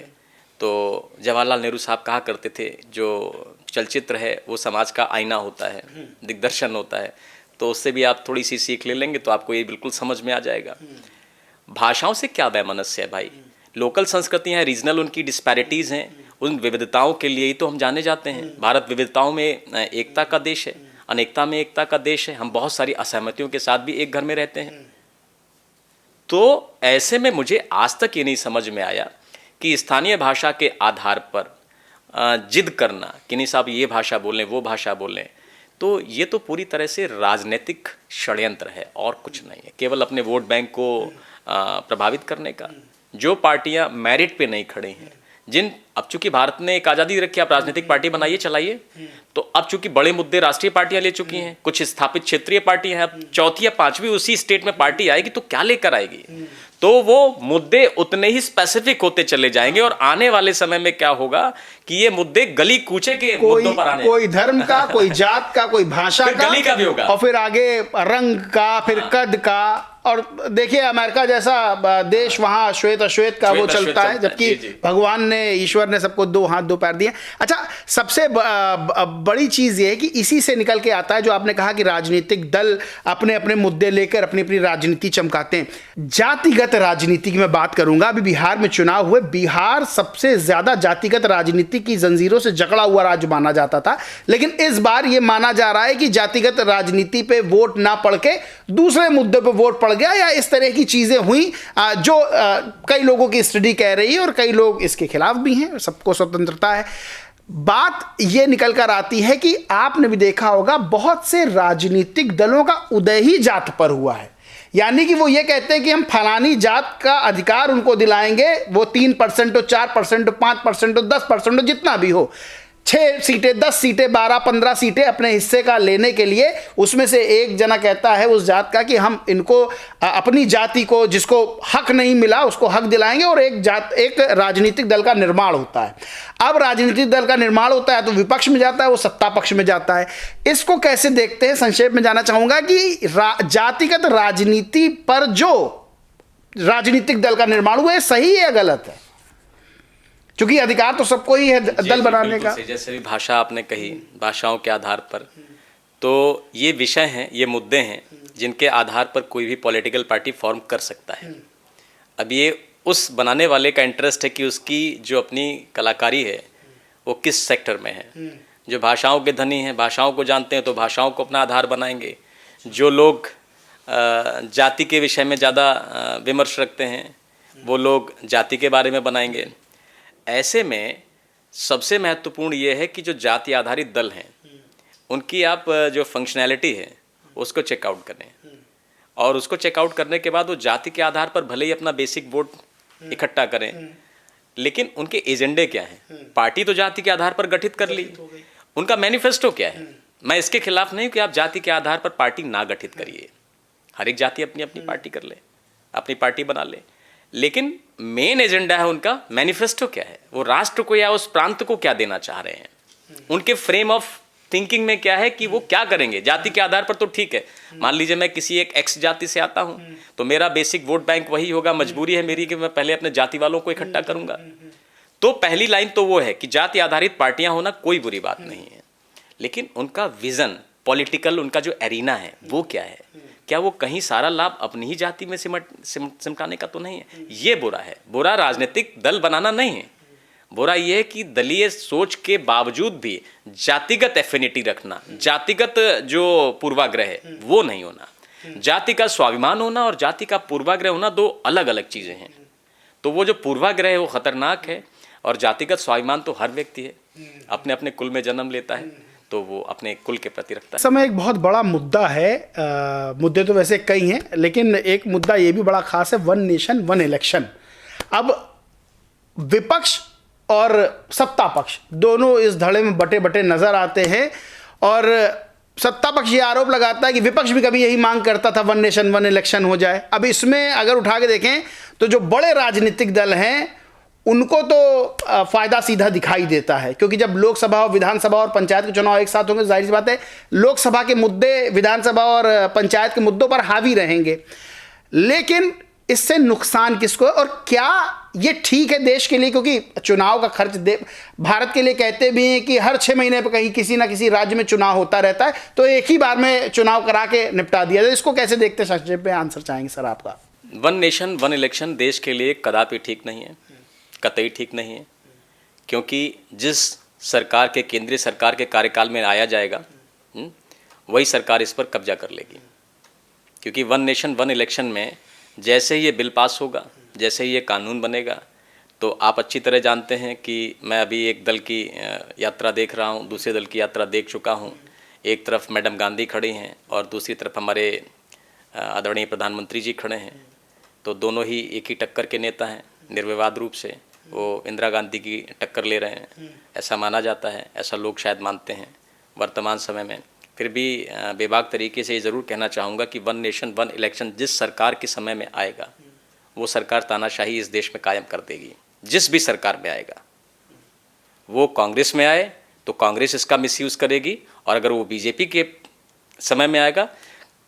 तो जवाहरलाल नेहरू साहब कहा करते थे, जो चलचित्र है वो समाज का आईना होता है, दिग्दर्शन होता है। तो उससे भी आप थोड़ी सी सीख ले लेंगे तो आपको ये बिल्कुल समझ में आ जाएगा। भाषाओं से क्या वैमनस्य है भाई? लोकल संस्कृतियाँ हैं, रीजनल उनकी डिस्पैरिटीज़ हैं, उन विविधताओं के लिए ही तो हम जाने जाते हैं। भारत विविधताओं में एकता का देश है, अनेकता में एकता का देश है। हम बहुत सारी असहमतियों के साथ भी एक घर में रहते हैं। तो ऐसे में मुझे आज तक ये नहीं समझ में आया कि स्थानीय भाषा के आधार पर जिद करना कि नहीं साहब ये भाषा बोलें, वो भाषा बोलें, तो ये तो पूरी तरह से राजनीतिक षड्यंत्र है और कुछ नहीं है, केवल अपने वोट बैंक को प्रभावित करने का। जो पार्टियां मेरिट पे नहीं खड़े हैं, अब चूंकि भारत ने एक आज़ादी रखी, आप राजनीतिक पार्टी बनाइए, चलाइए, तो अब चूंकि बड़े मुद्दे राष्ट्रीय पार्टियां ले चुकी हैं, कुछ स्थापित क्षेत्रीय पार्टियां हैं, अब चौथी या पांचवी उसी स्टेट में पार्टी आएगी तो क्या लेकर आएगी? तो वो मुद्दे उतने ही स्पेसिफिक होते चले जाएंगे और आने वाले समय में क्या होगा कि ये मुद्दे गली कूचे के मुद्दों पर आने, कोई धर्म का, कोई जात का, कोई भाषा का, गली का भी होगा, और फिर आगे रंग का, फिर कद का। और देखिए अमेरिका जैसा देश, वहां श्वेत अश्वेत का वो चलता है, जबकि भगवान ने, ईश्वर ने सबको दो हाथ दो पैर दिए। अच्छा, सबसे बड़ी चीज ये है कि इसी से निकल के आता है जो आपने कहा कि राजनीतिक दल अपने अपने मुद्दे लेकर अपनी अपनी राजनीति चमकाते हैं। जातिगत राजनीति की मैं बात करूंगा। अभी बिहार में चुनाव हुए, बिहार सबसे ज्यादा जातिगत राजनीति की जंजीरों से जकड़ा हुआ राज्य माना जाता था, लेकिन इस बार यह माना जा रहा है कि जातिगत राजनीति पे वोट ना पड़ के दूसरे मुद्दे पे वोट पड़ गया, या इस तरह की चीजें हुई जो कई लोगों की स्टडी कह रही है और कई लोग इसके खिलाफ भी हैं। सबको स्वतंत्रता है। बात यह निकल कर आती है कि आपने भी देखा होगा बहुत से राजनीतिक दलों का उदय ही जात पर हुआ है। यानी कि वो ये कहते हैं कि हम फलानी जात का अधिकार उनको दिलाएंगे, वो 3% हो, 4% हो, 5% हो, 10% हो, जितना भी हो, 6 सीटें, 10 सीटें, 12, 15 सीटें अपने हिस्से का लेने के लिए उसमें से एक जना कहता है उस जात का कि हम इनको अपनी जाति को, जिसको हक नहीं मिला, उसको हक दिलाएंगे, और एक राजनीतिक दल का निर्माण होता है। अब राजनीतिक दल का निर्माण होता है तो विपक्ष में जाता है, वो सत्ता पक्ष में जाता है। इसको कैसे देखते हैं? संक्षेप में जानना चाहूंगा कि जातिगत राजनीति पर जो राजनीतिक दल का निर्माण हुआ है, सही है या गलत है? क्योंकि अधिकार तो सबको ही है दल बनाने का। जैसे भी भाषा आपने कही, भाषाओं के आधार पर, तो ये विषय हैं, ये मुद्दे हैं जिनके आधार पर कोई भी पॉलिटिकल पार्टी फॉर्म कर सकता है। अब ये उस बनाने वाले का इंटरेस्ट है कि उसकी जो अपनी कलाकारी है वो किस सेक्टर में है। जो भाषाओं के धनी हैं, भाषाओं को जानते हैं, तो भाषाओं को अपना आधार बनाएंगे। जो लोग जाति के विषय में ज़्यादा विमर्श रखते हैं, वो लोग जाति के बारे में बनाएंगे। ऐसे में सबसे महत्वपूर्ण ये है कि जो जाति आधारित दल हैं उनकी आप जो फंक्शनैलिटी है उसको चेकआउट करें, और उसको चेकआउट करने के बाद वो जाति के आधार पर भले ही अपना बेसिक वोट इकट्ठा करें, लेकिन उनके एजेंडे क्या हैं? पार्टी तो जाति के आधार पर गठित कर ली, उनका मैनिफेस्टो क्या है? मैं इसके खिलाफ नहीं हूँ कि आप जाति के आधार पर पार्टी ना गठित करिए, हर एक जाति अपनी अपनी पार्टी कर ले, अपनी पार्टी बना ले, लेकिन मेन एजेंडा है उनका, मैनिफेस्टो क्या है, वो राष्ट्र को या उस प्रांत को क्या देना चाह रहे हैं, उनके फ्रेम ऑफ थिंकिंग में क्या है कि वो क्या करेंगे। जाति के आधार पर तो ठीक है, मान लीजिए मैं किसी एक एक्स जाति से आता हूं तो मेरा बेसिक वोट बैंक वही होगा, मजबूरी है मेरी कि मैं पहले अपने जाति वालों को इकट्ठा करूंगा। तो पहली लाइन तो वो है कि जाति आधारित पार्टियां होना कोई बुरी बात नहीं है, लेकिन उनका विजन पॉलिटिकल, उनका जो एरिना है वो क्या है? क्या वो कहीं सारा लाभ अपनी ही जाति में सिमटाने का तो नहीं है? ये बुरा है। बुरा राजनीतिक दल बनाना नहीं है, बुरा ये है कि दलीय सोच के बावजूद भी जातिगत एफिनिटी रखना, जातिगत जो पूर्वाग्रह है वो नहीं होना। जाति का स्वाभिमान होना और जाति का पूर्वाग्रह होना दो अलग अलग चीज़ें हैं। तो वो जो पूर्वाग्रह है वो खतरनाक है, और जातिगत स्वाभिमान तो हर व्यक्ति है, अपने अपने कुल में जन्म लेता है, तो वो अपने कुल के प्रति रखता है। समय एक बहुत बड़ा मुद्दा है, मुद्दे तो वैसे कई हैं, लेकिन एक मुद्दा ये भी बड़ा खास है, वन नेशन वन इलेक्शन। अब विपक्ष और सत्ता पक्ष दोनों इस धड़े में बटे बटे नजर आते हैं, और सत्ता पक्ष ये आरोप लगाता है कि विपक्ष भी कभी यही मांग करता था वन नेशन वन इलेक्शन हो जाए। अब इसमें अगर उठा के देखें तो जो बड़े राजनीतिक दल हैं उनको तो फायदा सीधा दिखाई देता है, क्योंकि जब लोकसभा और विधानसभा और पंचायत के चुनाव एक साथ होंगे, जाहिर सी बात है लोकसभा के मुद्दे विधानसभा और पंचायत के मुद्दों पर हावी रहेंगे। लेकिन इससे नुकसान किसको है, और क्या ये ठीक है देश के लिए? क्योंकि चुनाव का खर्च भारत के लिए कहते भी हैं कि हर 6 महीने पर कहीं किसी ना किसी राज्य में चुनाव होता रहता है, तो एक ही बार में चुनाव करा के निपटा दिया जाए। इसको कैसे देखते हैं? संक्षेप में आंसर चाहेंगे सर आपका। वन नेशन वन इलेक्शन देश के लिए कदापि ठीक नहीं है, कतई ठीक नहीं है, क्योंकि जिस सरकार के, केंद्रीय सरकार के कार्यकाल में आया जाएगा वही सरकार इस पर कब्जा कर लेगी। क्योंकि वन नेशन वन इलेक्शन में जैसे ही ये बिल पास होगा, जैसे ही ये कानून बनेगा, तो आप अच्छी तरह जानते हैं कि मैं अभी एक दल की यात्रा देख रहा हूँ, दूसरे दल की यात्रा देख चुका हूँ। एक तरफ मैडम गांधी खड़ी हैं और दूसरी तरफ हमारे आदरणीय प्रधानमंत्री जी खड़े हैं, तो दोनों ही एक ही टक्कर के नेता हैं। निर्विवाद रूप से वो इंदिरा गांधी की टक्कर ले रहे हैं, ऐसा माना जाता है, ऐसा लोग शायद मानते हैं वर्तमान समय में। फिर भी बेबाक तरीके से ये ज़रूर कहना चाहूँगा कि वन नेशन वन इलेक्शन जिस सरकार के समय में आएगा वो सरकार तानाशाही इस देश में कायम कर देगी। जिस भी सरकार में आएगा, वो कांग्रेस में आए तो कांग्रेस इसका मिसयूज़ करेगी, और अगर वो बीजेपी के समय में आएगा,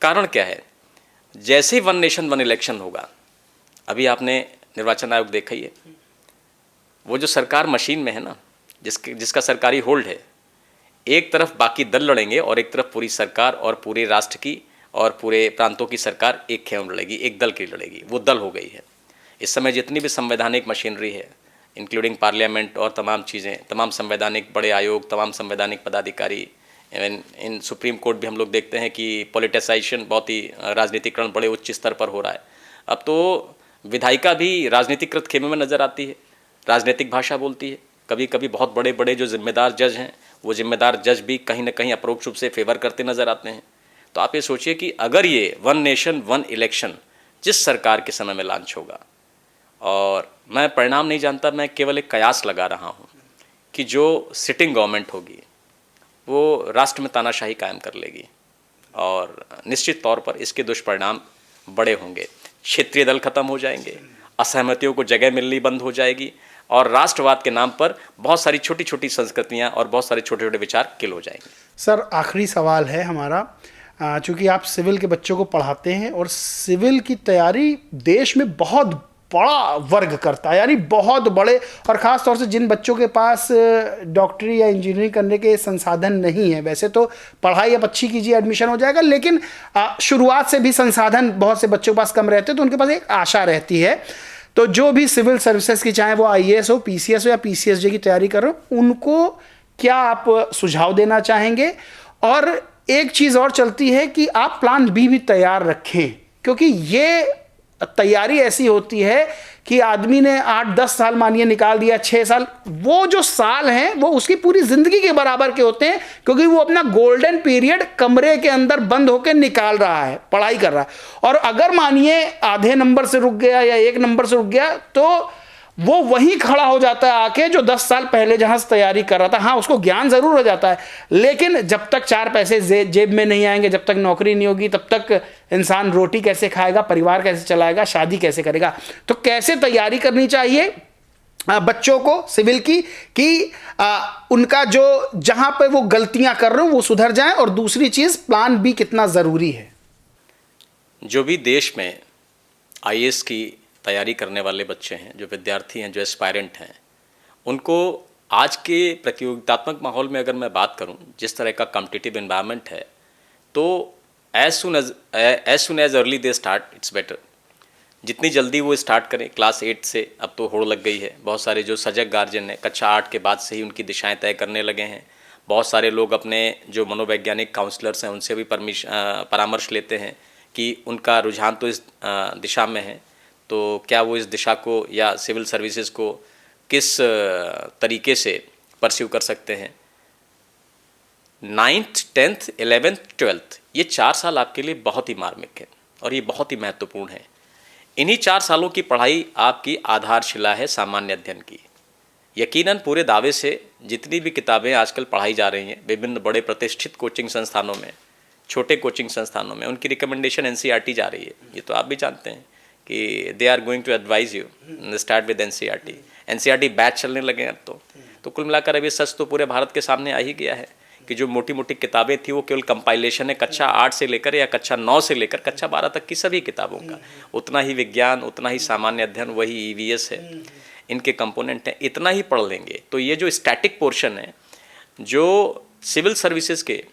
कारण क्या है? जैसे ही वन नेशन वन इलेक्शन होगा, अभी आपने निर्वाचन आयोग देखा ही है, वो जो सरकार मशीन में है ना, जिसका सरकारी होल्ड है, एक तरफ बाकी दल लड़ेंगे और एक तरफ पूरी सरकार और पूरे राष्ट्र की और पूरे प्रांतों की सरकार एक खेम लड़ेगी, एक दल की लड़ेगी। वो दल हो गई है। इस समय जितनी भी संवैधानिक मशीनरी है, इंक्लूडिंग पार्लियामेंट और तमाम चीज़ें, तमाम संवैधानिक बड़े आयोग, तमाम संवैधानिक पदाधिकारी, इवन इन सुप्रीम कोर्ट भी हम लोग देखते हैं कि पॉलिटिसाइजेशन, बहुत ही राजनीतिकरण बड़े उच्च स्तर पर हो रहा है। अब तो विधायिका भी राजनीतिकृत खेमे में नज़र आती है, राजनीतिक भाषा बोलती है। कभी कभी बहुत बड़े बड़े जो जिम्मेदार जज हैं, वो जिम्मेदार जज भी कहीं ना कहीं अप्रोक्ष रूप से फेवर करते नज़र आते हैं। तो आप ये सोचिए कि अगर ये वन नेशन वन इलेक्शन जिस सरकार के समय में लॉन्च होगा, और मैं परिणाम नहीं जानता, मैं केवल एक कयास लगा रहा हूँ कि जो सिटिंग गवर्नमेंट होगी वो राष्ट्र में तानाशाही कायम कर लेगी, और निश्चित तौर पर इसके दुष्परिणाम बड़े होंगे। क्षेत्रीय दल खत्म हो जाएंगे, असहमतियों को जगह मिलनी बंद हो जाएगी, और राष्ट्रवाद के नाम पर बहुत सारी छोटी छोटी संस्कृतियां और बहुत सारे छोटे छोटे विचार किल हो जाएंगे। सर आखिरी सवाल है हमारा, चूँकि आप सिविल के बच्चों को पढ़ाते हैं, और सिविल की तैयारी देश में बहुत बड़ा वर्ग करता है, यानी बहुत बड़े, और ख़ास तौर से जिन बच्चों के पास डॉक्टरी या इंजीनियरिंग करने के संसाधन नहीं है। वैसे तो पढ़ाई अब अच्छी कीजिए, एडमिशन हो जाएगा, लेकिन शुरुआत से भी संसाधन बहुत से बच्चों के पास कम रहते हैं, तो उनके पास एक आशा रहती है। तो जो भी सिविल सर्विसेज की, चाहे वो IAS हो, PCS हो या PCSJ की तैयारी कर रहे हो, उनको क्या आप सुझाव देना चाहेंगे? और एक चीज़ और चलती है कि आप प्लान B भी तैयार रखें, क्योंकि ये तैयारी ऐसी होती है कि आदमी ने 8-10 साल मानिए निकाल दिया, 6 साल, वो जो साल हैं वो उसकी पूरी ज़िंदगी के बराबर के होते हैं, क्योंकि वो अपना गोल्डन पीरियड कमरे के अंदर बंद होकर निकाल रहा है, पढ़ाई कर रहा है। और अगर मानिए आधे नंबर से रुक गया या 1 नंबर से रुक गया, तो वो वहीं खड़ा हो जाता है आके, जो 10 साल पहले जहां से तैयारी कर रहा था। हाँ, उसको ज्ञान ज़रूर हो जाता है, लेकिन जब तक 4 पैसे जेब में नहीं आएंगे, जब तक नौकरी नहीं होगी, तब तक इंसान रोटी कैसे खाएगा, परिवार कैसे चलाएगा, शादी कैसे करेगा? तो कैसे तैयारी करनी चाहिए बच्चों को सिविल की, कि उनका जो जहां पे वो गलतियां कर रहे हो वो सुधर जाएं? और दूसरी चीज़, प्लान B कितना ज़रूरी है? जो भी देश में IAS की तैयारी करने वाले बच्चे हैं, जो विद्यार्थी हैं, जो एस्पायरेंट हैं, उनको आज के प्रतियोगितात्मक माहौल में अगर मैं बात करूं, जिस तरह का कॉम्पिटिटिव एनवायरनमेंट है, तो as soon as early they start it's better. जितनी जल्दी वो स्टार्ट करें क्लास 8 से, अब तो होड़ लग गई है। बहुत सारे जो सजग गार्जियन हैं कक्षा 8 के बाद से ही उनकी दिशाएं तय करने लगे हैं। बहुत सारे लोग अपने जो मनोवैज्ञानिक काउंसलर्स हैं उनसे भी परामर्श लेते हैं कि उनका रुझान तो इस दिशा में है, तो क्या वो इस दिशा को या सिविल सर्विसेज को किस तरीके से परस्यू कर सकते हैं। 9th 10th 11th 12th ये 4 साल आपके लिए बहुत ही मार्मिक है और ये बहुत ही महत्वपूर्ण है। इन्हीं 4 सालों की पढ़ाई आपकी आधारशिला है सामान्य अध्ययन की। यकीनन पूरे दावे से जितनी भी किताबें आजकल पढ़ाई जा रही हैं विभिन्न बड़े प्रतिष्ठित कोचिंग संस्थानों में, छोटे कोचिंग संस्थानों में, उनकी रिकमेंडेशन एनसीईआरटी जा रही है। ये तो आप भी जानते हैं कि they are going to advise you start with NCERT batch चलने लगे हैं अब तो कुल मिलाकर अभी सच तो पूरे भारत के सामने आ ही गया है कि जो मोटी मोटी किताबें थी वो केवल कंपाइलेशन है कक्षा 8 से लेकर या कक्षा 9 से लेकर कक्षा 12 तक की सभी किताबों का। उतना ही विज्ञान, उतना ही सामान्य अध्ययन, वही ईवीएस है, इनके कंपोनेंट हैं, इतना ही पढ़ लेंगे तो ये जो स्टैटिक पोर्शन है, जो सिविल सर्विसेज के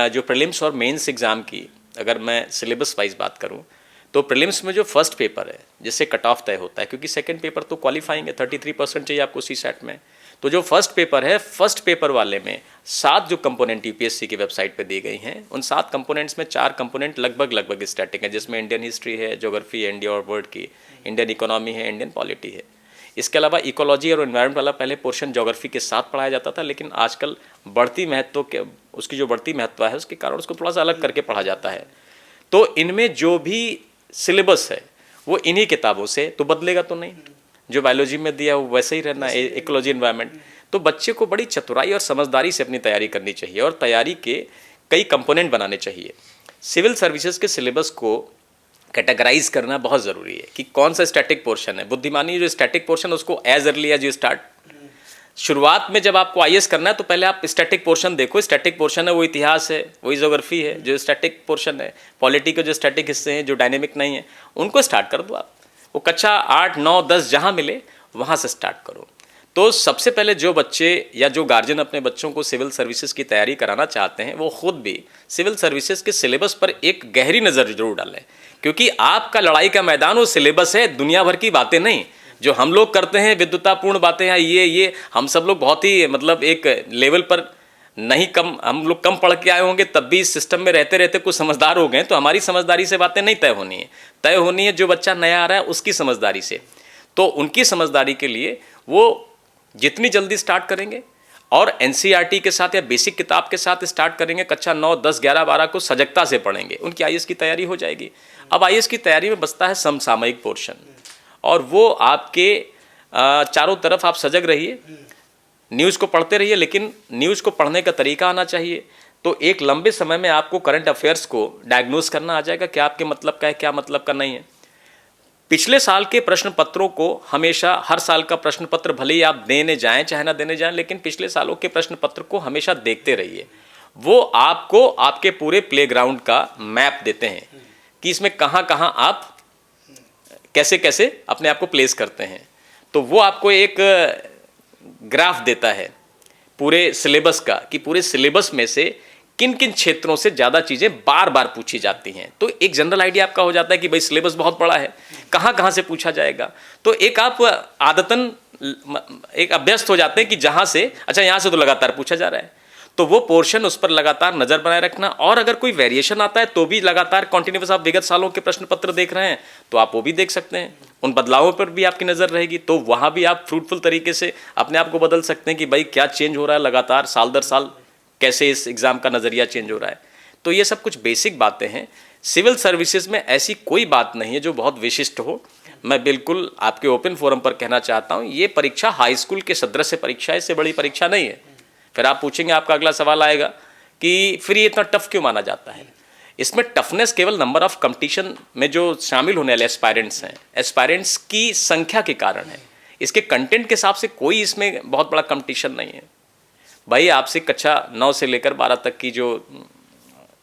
जो प्रीलिम्स और मेंस एग्ज़ाम की अगर मैं सिलेबस वाइज बात करूं तो प्रीलिम्स में जो फर्स्ट पेपर है जिससे कट ऑफ तय होता है, क्योंकि सेकंड पेपर तो क्वालिफाइंग है, 33% चाहिए आपको सीसैट में, तो जो फर्स्ट पेपर है, फर्स्ट पेपर वाले में 7 जो कंपोनेंट यूपीएससी की वेबसाइट पे दी गई हैं, उन 7 कंपोनेंट्स में 4 कंपोनेंट लगभग स्टैटिक है, जिसमें इंडियन हिस्ट्री है, ज्योग्राफी है इंडिया और वर्ल्ड की, इंडियन इकोनॉमी है, इंडियन पॉलिटी है। इसके अलावा इकोलॉजी और एनवायरनमेंट वाला पहले पोर्शन ज्योग्राफी के साथ पढ़ाया जाता था, लेकिन आजकल बढ़ती महत्व के उसकी जो बढ़ती महत्व है उसके कारण उसको थोड़ा सा अलग करके पढ़ा जाता है। तो इनमें जो भी सिलेबस है वो इन्हीं किताबों से तो बदलेगा तो नहीं, जो बायोलॉजी में दिया वो वैसे ही रहना है, इकोलॉजी एनवायरनमेंट। तो बच्चे को बड़ी चतुराई और समझदारी से अपनी तैयारी करनी चाहिए और तैयारी के कई कंपोनेंट बनाने चाहिए। सिविल सर्विसेज के सिलेबस को कैटेगराइज करना बहुत ज़रूरी है कि कौन सा स्टैटिक पोर्शन है। बुद्धिमानी जो स्टैटिक पोर्शन उसको as early as you start, शुरुआत में जब आपको आईएएस करना है तो पहले आप स्टैटिक पोर्शन देखो। स्टैटिक पोर्शन है वो इतिहास है, वही ज्योग्राफी है जो स्टैटिक पोर्शन है, पॉलिटी के जो स्टैटिक हिस्से हैं जो डायनेमिक नहीं है उनको स्टार्ट कर दो आप। वो कक्षा 8 9 10 जहाँ मिले वहाँ से स्टार्ट करो। तो सबसे पहले जो बच्चे या जो गार्जियन अपने बच्चों को सिविल सर्विसेज की तैयारी कराना चाहते हैं वो खुद भी सिविल सर्विसेज के सिलेबस पर एक गहरी नज़र जरूर डालें, क्योंकि आपका लड़ाई का मैदान वो सिलेबस है, दुनिया भर की बातें नहीं जो हम लोग करते हैं, विद्वतापूर्ण बातें हैं। ये हम सब लोग बहुत ही मतलब एक लेवल पर नहीं, कम हम लोग कम पढ़ के आए होंगे तब भी इस सिस्टम में रहते रहते कुछ समझदार हो गए, तो हमारी समझदारी से बातें नहीं तय होनी है जो बच्चा नया आ रहा है उसकी समझदारी से। तो उनकी समझदारी के लिए वो जितनी जल्दी स्टार्ट करेंगे और एनसीईआरटी के साथ या बेसिक किताब के साथ स्टार्ट करेंगे, कक्षा 9 10 11 12 को सजगता से पढ़ेंगे, उनकी आईएएस की तैयारी हो जाएगी। अब आईएएस की तैयारी में बचता है समसामयिक पोर्शन, और वो आपके चारों तरफ आप सजग रहिए, न्यूज़ को पढ़ते रहिए, लेकिन न्यूज़ को पढ़ने का तरीका आना चाहिए। तो एक लंबे समय में आपको करंट अफेयर्स को डायग्नोज करना आ जाएगा, क्या आपके मतलब का है, क्या मतलब का नहीं है। पिछले साल के प्रश्न पत्रों को हमेशा, हर साल का प्रश्न पत्र भले ही आप देने जाएं चाहे ना देने जाएं, लेकिन पिछले सालों के प्रश्न पत्र को हमेशा देखते रहिए। वो आपको आपके पूरे प्लेग्राउंड का मैप देते हैं कि इसमें कहाँ कहाँ आप कैसे कैसे अपने आप को प्लेस करते हैं। तो वो आपको एक ग्राफ देता है पूरे सिलेबस का कि पूरे सिलेबस में से किन किन क्षेत्रों से ज़्यादा चीज़ें बार बार पूछी जाती हैं। तो एक जनरल आइडिया आपका हो जाता है कि भाई सिलेबस बहुत बड़ा है, कहाँ कहाँ से पूछा जाएगा। तो एक आप आदतन एक अभ्यस्त हो जाते हैं कि जहाँ से, अच्छा यहाँ से तो लगातार पूछा जा रहा है, तो वो पोर्शन उस पर लगातार नज़र बनाए रखना। और अगर कोई वेरिएशन आता है तो भी लगातार कॉन्टिन्यूस आप विगत सालों के प्रश्न पत्र देख रहे हैं तो आप वो भी देख सकते हैं, उन बदलावों पर भी आपकी नज़र रहेगी। तो वहाँ भी आप फ्रूटफुल तरीके से अपने आप को बदल सकते हैं कि भाई क्या चेंज हो रहा है लगातार, साल दर साल कैसे इस एग्ज़ाम का नज़रिया चेंज हो रहा है। तो ये सब कुछ बेसिक बातें हैं। सिविल सर्विसेज में ऐसी कोई बात नहीं है जो बहुत विशिष्ट हो। मैं बिल्कुल आपके ओपन फोरम पर कहना चाहता हूँ, ये परीक्षा हाई स्कूल के सदृश परीक्षा है, इससे बड़ी परीक्षा नहीं है। फिर आप पूछेंगे, आपका अगला सवाल आएगा कि फिर ये इतना टफ क्यों माना जाता है। इसमें टफनेस केवल नंबर ऑफ कंपटीशन में जो शामिल होने वाले एस्पायरेंट्स हैं, एस्पायरेंट्स की संख्या के कारण है। इसके कंटेंट के हिसाब से कोई इसमें बहुत बड़ा कंपटीशन नहीं है। भाई आपसे कक्षा 9 से लेकर 12 तक की जो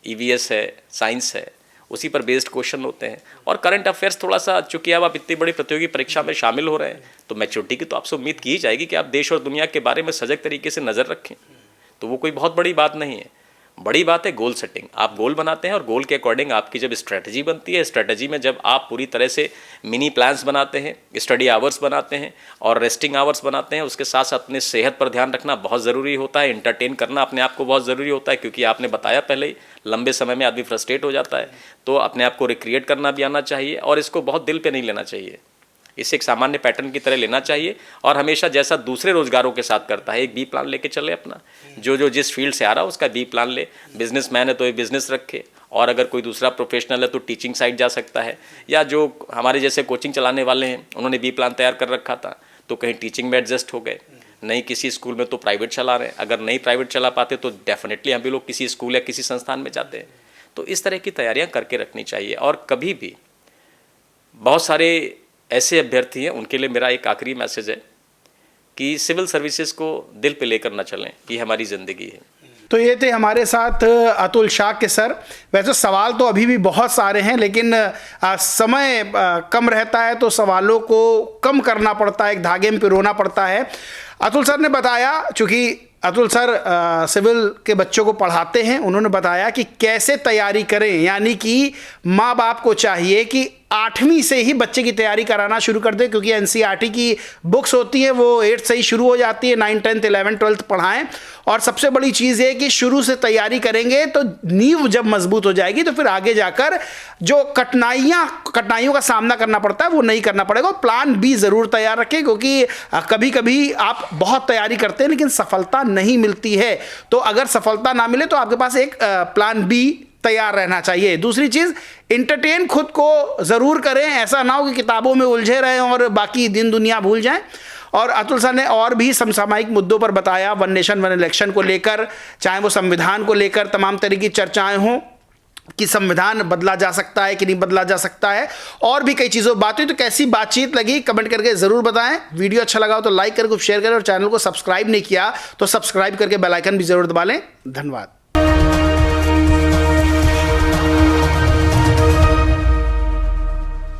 ईवीएस है, साइंस है, उसी पर बेस्ड क्वेश्चन होते हैं। और करंट अफेयर्स थोड़ा सा, चूंकि अब आप इतनी बड़ी प्रतियोगी परीक्षा में शामिल हो रहे हैं तो मैच्योरिटी की तो आपसे उम्मीद की ही जाएगी कि आप देश और दुनिया के बारे में सजग तरीके से नज़र रखें। तो वो कोई बहुत बड़ी बात नहीं है। बड़ी बात है गोल सेटिंग। आप गोल बनाते हैं और गोल के अकॉर्डिंग आपकी जब स्ट्रेटजी बनती है, स्ट्रेटजी में जब आप पूरी तरह से मिनी प्लान्स बनाते हैं, स्टडी आवर्स बनाते हैं और रेस्टिंग आवर्स बनाते हैं, उसके साथ साथ अपने सेहत पर ध्यान रखना बहुत ज़रूरी होता है। एंटरटेन करना अपने आप को बहुत ज़रूरी होता है, क्योंकि आपने बताया पहले ही लंबे समय में आदमी फ्रस्ट्रेट हो जाता है। तो अपने आप को रिक्रिएट करना भी आना चाहिए और इसको बहुत दिल पे नहीं लेना चाहिए। इसे एक सामान्य पैटर्न की तरह लेना चाहिए और हमेशा जैसा दूसरे रोजगारों के साथ करता है, एक बी प्लान लेके चले अपना। जो जिस फील्ड से आ रहा है उसका बी प्लान ले। बिजनेसमैन है तो ये बिजनेस रखे, और अगर कोई दूसरा प्रोफेशनल है तो टीचिंग साइड जा सकता है, या जो हमारे जैसे कोचिंग चलाने वाले हैं उन्होंने बी प्लान तैयार कर रखा था तो कहीं टीचिंग में एडजस्ट हो गए, नहीं किसी स्कूल में तो प्राइवेट चला रहे हैं। अगर नहीं प्राइवेट चला पाते तो डेफिनेटली हम भी लोग किसी स्कूल या किसी संस्थान में जाते हैं। तो इस तरह की तैयारियाँ करके रखनी चाहिए। और कभी भी बहुत सारे ऐसे अभ्यर्थी हैं, उनके लिए मेरा एक आखिरी मैसेज है कि सिविल सर्विसेज को दिल पे लेकर ना चलें, ये हमारी ज़िंदगी है। तो ये थे हमारे साथ अतुल शाह के सर। वैसे सवाल तो अभी भी बहुत सारे हैं, लेकिन समय कम रहता है तो सवालों को कम करना पड़ता है, एक धागे में पिरोना पड़ता है। अतुल सर ने बताया, चूँकि अतुल सर सिविल के बच्चों को पढ़ाते हैं, उन्होंने बताया कि कैसे तैयारी करें। यानी कि माँ बाप को चाहिए कि 8वीं से ही बच्चे की तैयारी कराना शुरू कर दें, क्योंकि एनसीईआरटी की बुक्स होती हैं वो 8 से ही शुरू हो जाती है। 9, 10, 11, 12 पढ़ाएं। और सबसे बड़ी चीज़ है कि शुरू से तैयारी करेंगे तो नींव जब मजबूत हो जाएगी तो फिर आगे जाकर जो कठिनाइयों का सामना करना पड़ता है वो नहीं करना पड़ेगा। प्लान बी ज़रूर तैयार रखें, क्योंकि कभी कभी आप बहुत तैयारी करते हैं लेकिन सफलता नहीं मिलती है। तो अगर सफलता ना मिले तो आपके पास एक प्लान बी तैयार रहना चाहिए। दूसरी चीज़, इंटरटेन खुद को ज़रूर करें। ऐसा ना हो कि किताबों में उलझे रहें और बाकी दिन दुनिया भूल जाएं। और अतुल सर ने और भी समसामयिक मुद्दों पर बताया, वन नेशन वन इलेक्शन को लेकर, चाहे वो संविधान को लेकर तमाम तरह की चर्चाएं हों कि संविधान बदला जा सकता है कि नहीं बदला जा सकता है, और भी कई चीज़ों बात हुई। तो कैसी बातचीत लगी कमेंट करके ज़रूर बताएं। वीडियो अच्छा लगा हो तो लाइक करके शेयर करें, और चैनल को सब्सक्राइब नहीं किया तो सब्सक्राइब करके बेल आइकन भी ज़रूर दबा लें। धन्यवाद।